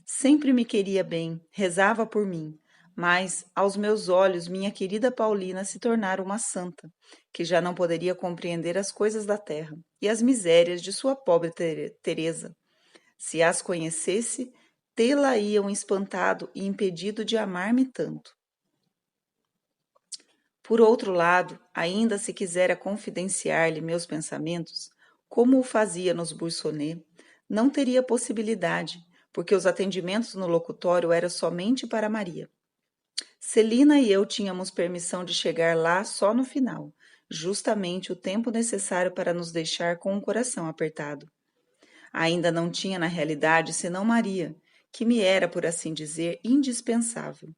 Sempre me queria bem, rezava por mim, mas, aos meus olhos, minha querida Paulina se tornara uma santa, que já não poderia compreender as coisas da terra e as misérias de sua pobre Teresa. Se as conhecesse, tê-la-iam espantado e impedido de amar-me tanto. Por outro lado, ainda se quisera confidenciar-lhe meus pensamentos, como o fazia nos Bursonnet, não teria possibilidade, porque os atendimentos no locutório eram somente para Maria. Celina e eu tínhamos permissão de chegar lá só no final, justamente o tempo necessário para nos deixar com o coração apertado. Ainda não tinha na realidade senão Maria, que me era, por assim dizer, indispensável.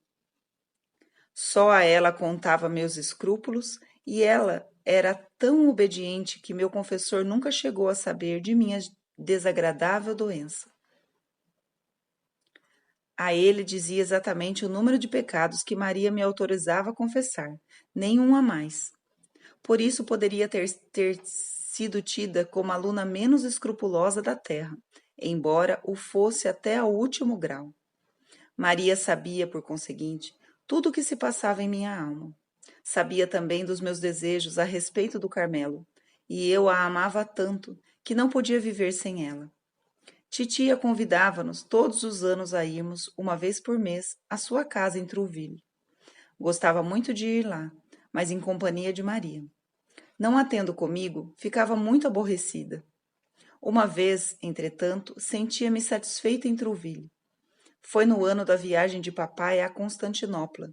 Só a ela contava meus escrúpulos e ela era tão obediente que meu confessor nunca chegou a saber de minha desagradável doença. A ele dizia exatamente o número de pecados que Maria me autorizava a confessar, nenhum a mais. Por isso poderia ter sido tida como a aluna menos escrupulosa da terra, embora o fosse até ao último grau. Maria sabia, por conseguinte, tudo o que se passava em minha alma. Sabia também dos meus desejos a respeito do Carmelo, e eu a amava tanto que não podia viver sem ela. Titia convidava-nos todos os anos a irmos, uma vez por mês, à sua casa em Trouville. Gostava muito de ir lá, mas em companhia de Maria. Não a tendo comigo, ficava muito aborrecida. Uma vez, entretanto, sentia-me satisfeita em Trouville. Foi no ano da viagem de papai a Constantinopla.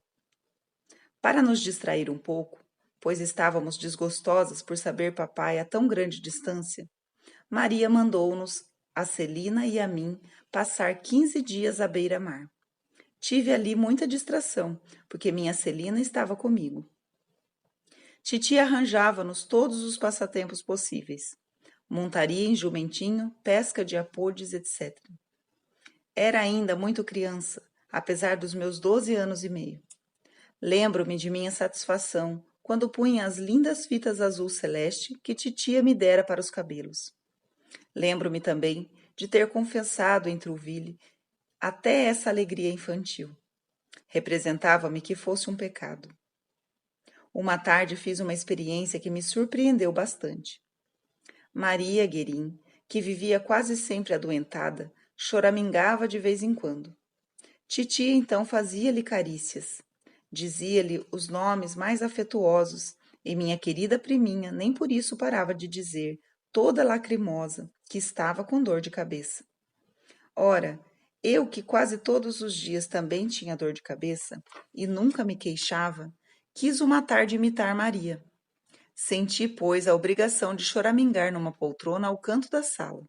Para nos distrair um pouco, pois estávamos desgostosas por saber papai a tão grande distância, Maria mandou-nos, a Celina e a mim, passar 15 dias à beira-mar. Tive ali muita distração, porque minha Celina estava comigo. Titia arranjava-nos todos os passatempos possíveis. Montaria em jumentinho, pesca de apodes, etc. Era ainda muito criança, apesar dos meus 12 anos e meio. Lembro-me de minha satisfação quando punha as lindas fitas azul celeste que titia me dera para os cabelos. Lembro-me também de ter confessado em Trouville até essa alegria infantil. Representava-me que fosse um pecado. Uma tarde fiz uma experiência que me surpreendeu bastante. Maria Guerin, que vivia quase sempre adoentada, choramingava de vez em quando. Titia então fazia-lhe carícias. Dizia-lhe os nomes mais afetuosos, e minha querida priminha nem por isso parava de dizer, toda lacrimosa, que estava com dor de cabeça. Ora, eu que quase todos os dias também tinha dor de cabeça, e nunca me queixava, quis uma tarde imitar Maria. Senti, pois, a obrigação de choramingar numa poltrona ao canto da sala.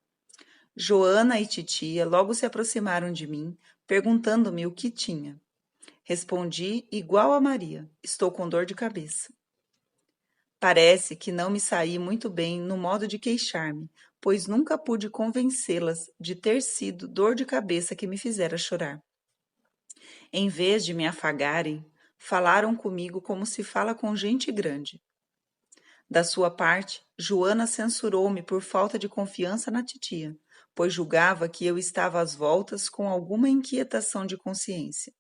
Joana e titia logo se aproximaram de mim, perguntando-me o que tinha. Respondi igual a Maria: estou com dor de cabeça. Parece que não me saí muito bem no modo de queixar-me, pois nunca pude convencê-las de ter sido dor de cabeça que me fizera chorar. Em vez de me afagarem, falaram comigo como se fala com gente grande. Da sua parte, Joana censurou-me por falta de confiança na titia, pois julgava que eu estava às voltas com alguma inquietação de consciência.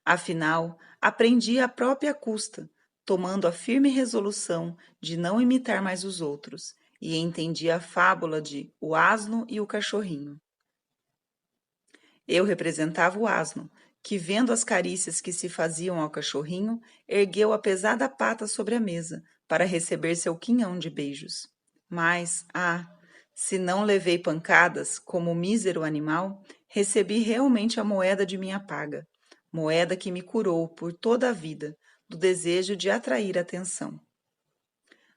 Afinal, aprendi à própria custa, tomando a firme resolução de não imitar mais os outros, e entendi a fábula de o asno e o cachorrinho. Eu representava o asno, que, vendo as carícias que se faziam ao cachorrinho, ergueu a pesada pata sobre a mesa, para receber seu quinhão de beijos. Mas, se não levei pancadas, como o mísero animal, recebi realmente a moeda de minha paga, moeda que me curou por toda a vida do desejo de atrair atenção.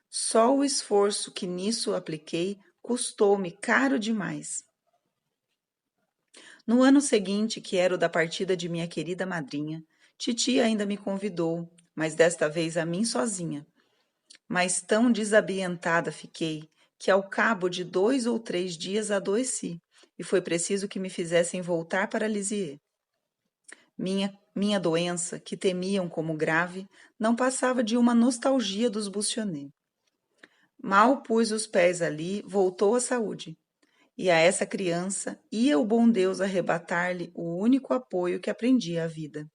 Só o esforço que nisso apliquei custou-me caro demais. No ano seguinte, que era o da partida de minha querida madrinha, titia ainda me convidou, mas desta vez a mim sozinha. Mas tão desabientada fiquei, que ao cabo de 2 ou 3 dias adoeci, e foi preciso que me fizessem voltar para Lisieux. Minha doença, que temiam como grave, não passava de uma nostalgia dos Bussonnet. Mal pus os pés ali, voltou a saúde. E a essa criança ia o bom Deus arrebatar-lhe o único apoio que aprendia à vida.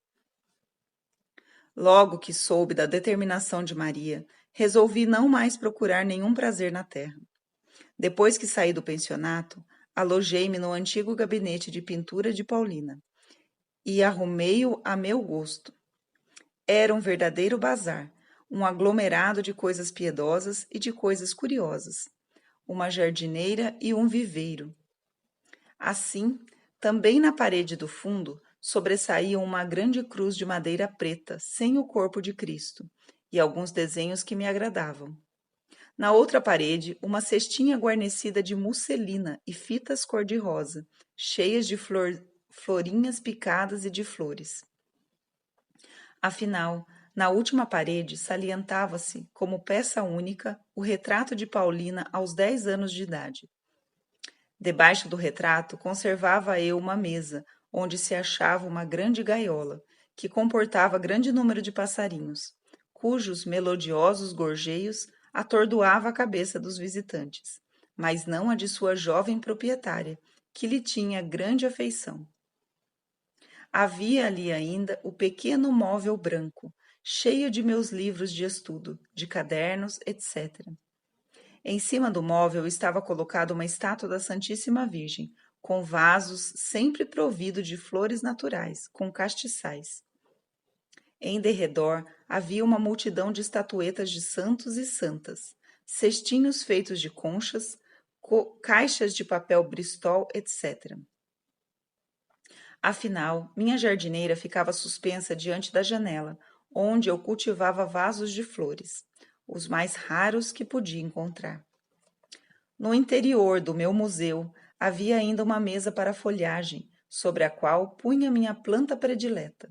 Logo que soube da determinação de Maria, resolvi não mais procurar nenhum prazer na terra. Depois que saí do pensionato, alojei-me no antigo gabinete de pintura de Paulina e arrumei-o a meu gosto. Era um verdadeiro bazar, um aglomerado de coisas piedosas e de coisas curiosas, uma jardineira e um viveiro. Assim, também na parede do fundo sobressaía uma grande cruz de madeira preta, sem o corpo de Cristo, e alguns desenhos que me agradavam. Na outra parede, uma cestinha guarnecida de musselina e fitas cor-de-rosa, cheias de florinhas picadas e de flores. Afinal, Na última parede salientava-se, como peça única, o retrato de Paulina aos 10 anos de idade. Debaixo do retrato conservava eu uma mesa, onde se achava uma grande gaiola, que comportava grande número de passarinhos, cujos melodiosos gorjeios atordoava a cabeça dos visitantes, mas não a de sua jovem proprietária, que lhe tinha grande afeição. Havia ali ainda o pequeno móvel branco, cheio de meus livros de estudo, de cadernos, etc. Em cima do móvel estava colocada uma estátua da Santíssima Virgem, com vasos sempre provido de flores naturais, com castiçais. Em derredor havia uma multidão de estatuetas de santos e santas, cestinhos feitos de conchas, caixas de papel bristol, etc. Afinal, minha jardineira ficava suspensa diante da janela, onde eu cultivava vasos de flores, os mais raros que podia encontrar. No interior do meu museu havia ainda uma mesa para folhagem, sobre a qual punha minha planta predileta.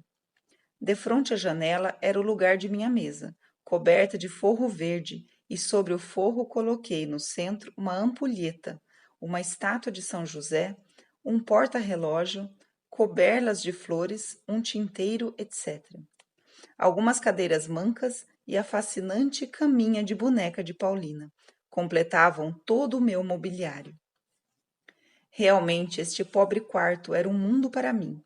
Defronte à janela era o lugar de minha mesa, coberta de forro verde, e sobre o forro coloquei no centro uma ampulheta, uma estátua de São José, um porta-relógio, coberlas de flores, um tinteiro, etc. Algumas cadeiras mancas e a fascinante caminha de boneca de Paulina completavam todo o meu mobiliário. Realmente, este pobre quarto era um mundo para mim,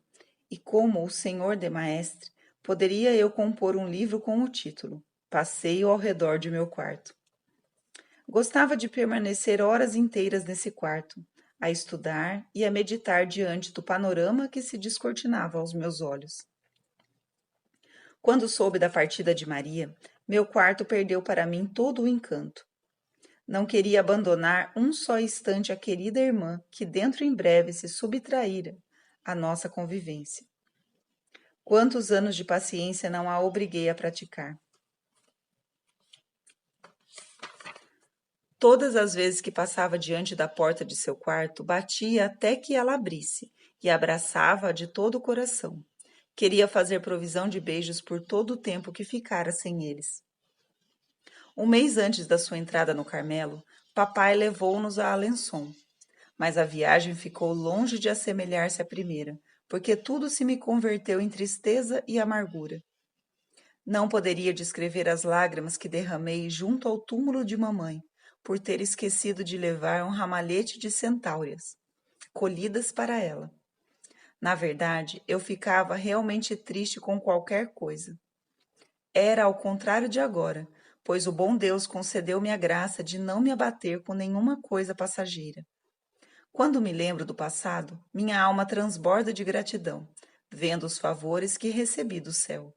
e como o senhor de maestre, poderia eu compor um livro com o título Passeio ao redor de meu quarto. Gostava de permanecer horas inteiras nesse quarto, a estudar e a meditar diante do panorama que se descortinava aos meus olhos. Quando soube da partida de Maria, meu quarto perdeu para mim todo o encanto. Não queria abandonar um só instante a querida irmã que dentro em breve se subtraíra à nossa convivência. Quantos anos de paciência não a obriguei a praticar? Todas as vezes que passava diante da porta de seu quarto, batia até que ela abrisse e abraçava-a de todo o coração. Queria fazer provisão de beijos por todo o tempo que ficara sem eles. Um mês antes da sua entrada no Carmelo, papai levou-nos a Alençon. Mas a viagem ficou longe de assemelhar-se à primeira, porque tudo se me converteu em tristeza e amargura. Não poderia descrever as lágrimas que derramei junto ao túmulo de mamãe, por ter esquecido de levar um ramalhete de centáureas, colhidas para ela. Na verdade, eu ficava realmente triste com qualquer coisa. Era ao contrário de agora, pois o bom Deus concedeu-me a graça de não me abater com nenhuma coisa passageira. Quando me lembro do passado, minha alma transborda de gratidão, vendo os favores que recebi do céu.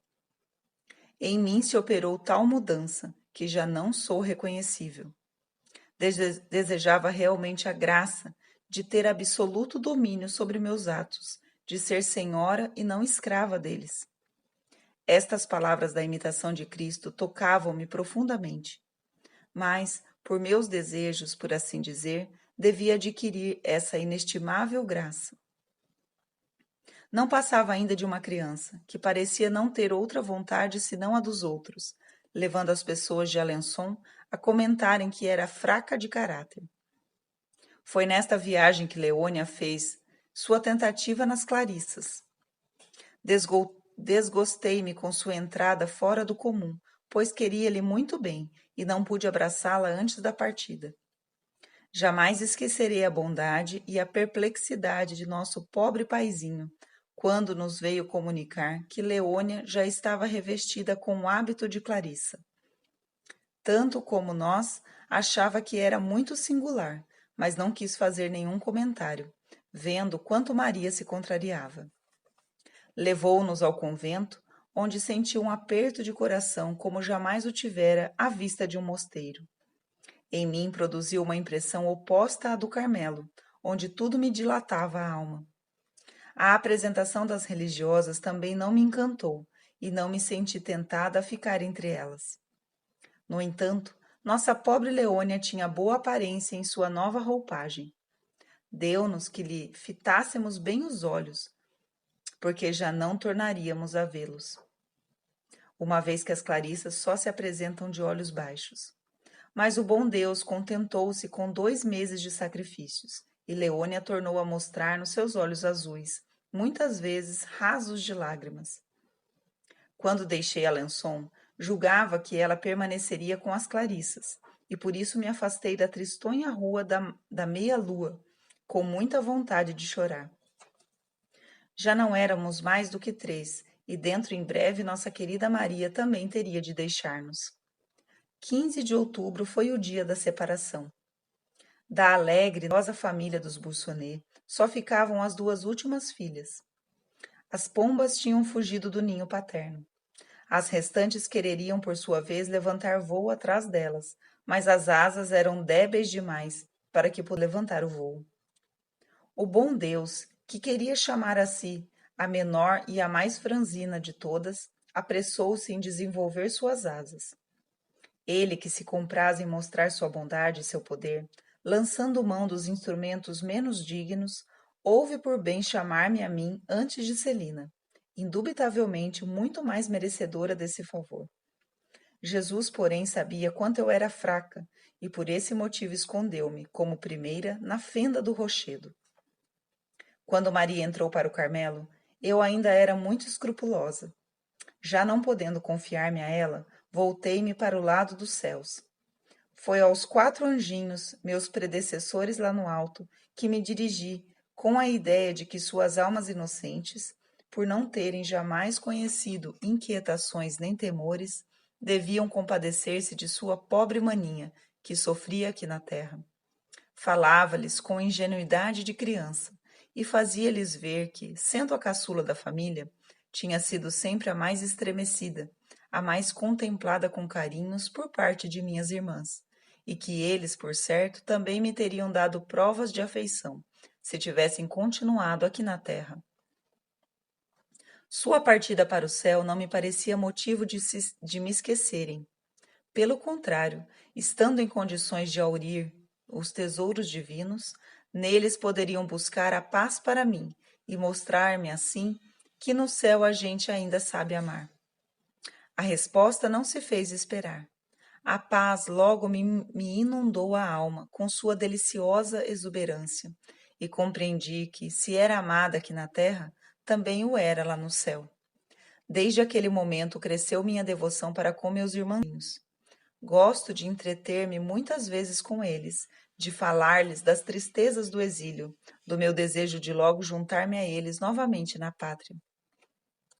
Em mim se operou tal mudança que já não sou reconhecível. Desejava realmente a graça de ter absoluto domínio sobre meus atos, de ser senhora e não escrava deles. Estas palavras da imitação de Cristo tocavam-me profundamente. Mas, por meus desejos, por assim dizer, devia adquirir essa inestimável graça. Não passava ainda de uma criança, que parecia não ter outra vontade senão a dos outros, levando as pessoas de Alençon a comentarem que era fraca de caráter. Foi nesta viagem que Leônia fez sua tentativa nas Clarissas. Desgostei-me com sua entrada fora do comum, pois queria-lhe muito bem e não pude abraçá-la antes da partida. Jamais esquecerei a bondade e a perplexidade de nosso pobre paizinho, quando nos veio comunicar que Leônia já estava revestida com o hábito de Clarissa. Tanto como nós, achava que era muito singular, mas não quis fazer nenhum comentário, vendo quanto Maria se contrariava. Levou-nos ao convento, onde senti um aperto de coração como jamais o tivera à vista de um mosteiro. Em mim produziu uma impressão oposta à do Carmelo, onde tudo me dilatava a alma. A apresentação das religiosas também não me encantou, e não me senti tentada a ficar entre elas. No entanto, nossa pobre Leônia tinha boa aparência em sua nova roupagem. Deu-nos que lhe fitássemos bem os olhos, porque já não tornaríamos a vê-los. uma vez que as Clarissas só se apresentam de olhos baixos. Mas o bom Deus contentou-se com 2 meses de sacrifícios, e Leônia tornou a mostrar nos seus olhos azuis, muitas vezes rasos de lágrimas. Quando deixei Alençon, julgava que ela permaneceria com as Clarissas, e por isso me afastei da tristonha rua da meia-lua, com muita vontade de chorar. Já não éramos mais do que 3, e dentro em breve nossa querida Maria também teria de deixar-nos. 15 de outubro foi o dia da separação. Da alegre, nossa família dos Bursonnet, só ficavam as 2 últimas filhas. As pombas tinham fugido do ninho paterno. As restantes quereriam, por sua vez, levantar voo atrás delas, mas as asas eram débeis demais para que pudessem levantar o voo. O bom Deus, que queria chamar a si a menor e a mais franzina de todas, apressou-se em desenvolver suas asas. Ele, que se compraz em mostrar sua bondade e seu poder, lançando mão dos instrumentos menos dignos, houve por bem chamar-me a mim antes de Celina, indubitavelmente muito mais merecedora desse favor. Jesus, porém, sabia quanto eu era fraca, e por esse motivo escondeu-me, como primeira, na fenda do rochedo. Quando Maria entrou para o Carmelo, eu ainda era muito escrupulosa. Já não podendo confiar-me a ela, voltei-me para o lado dos céus. Foi aos 4 anjinhos, meus predecessores lá no alto, que me dirigi, com a ideia de que suas almas inocentes, por não terem jamais conhecido inquietações nem temores, deviam compadecer-se de sua pobre maninha, que sofria aqui na terra. Falava-lhes com ingenuidade de criança, e fazia-lhes ver que, sendo a caçula da família, tinha sido sempre a mais estremecida, a mais contemplada com carinhos por parte de minhas irmãs, e que eles, por certo, também me teriam dado provas de afeição, se tivessem continuado aqui na terra. Sua partida para o céu não me parecia motivo de me esquecerem. Pelo contrário, estando em condições de aurir os tesouros divinos, neles poderiam buscar a paz para mim e mostrar-me assim que no céu a gente ainda sabe amar. A resposta não se fez esperar. A paz logo me inundou a alma com sua deliciosa exuberância, e compreendi que, se era amada aqui na terra, também o era lá no céu. Desde aquele momento cresceu minha devoção para com meus irmãos. Gosto de entreter-me muitas vezes com eles, de falar-lhes das tristezas do exílio, do meu desejo de logo juntar-me a eles novamente na pátria.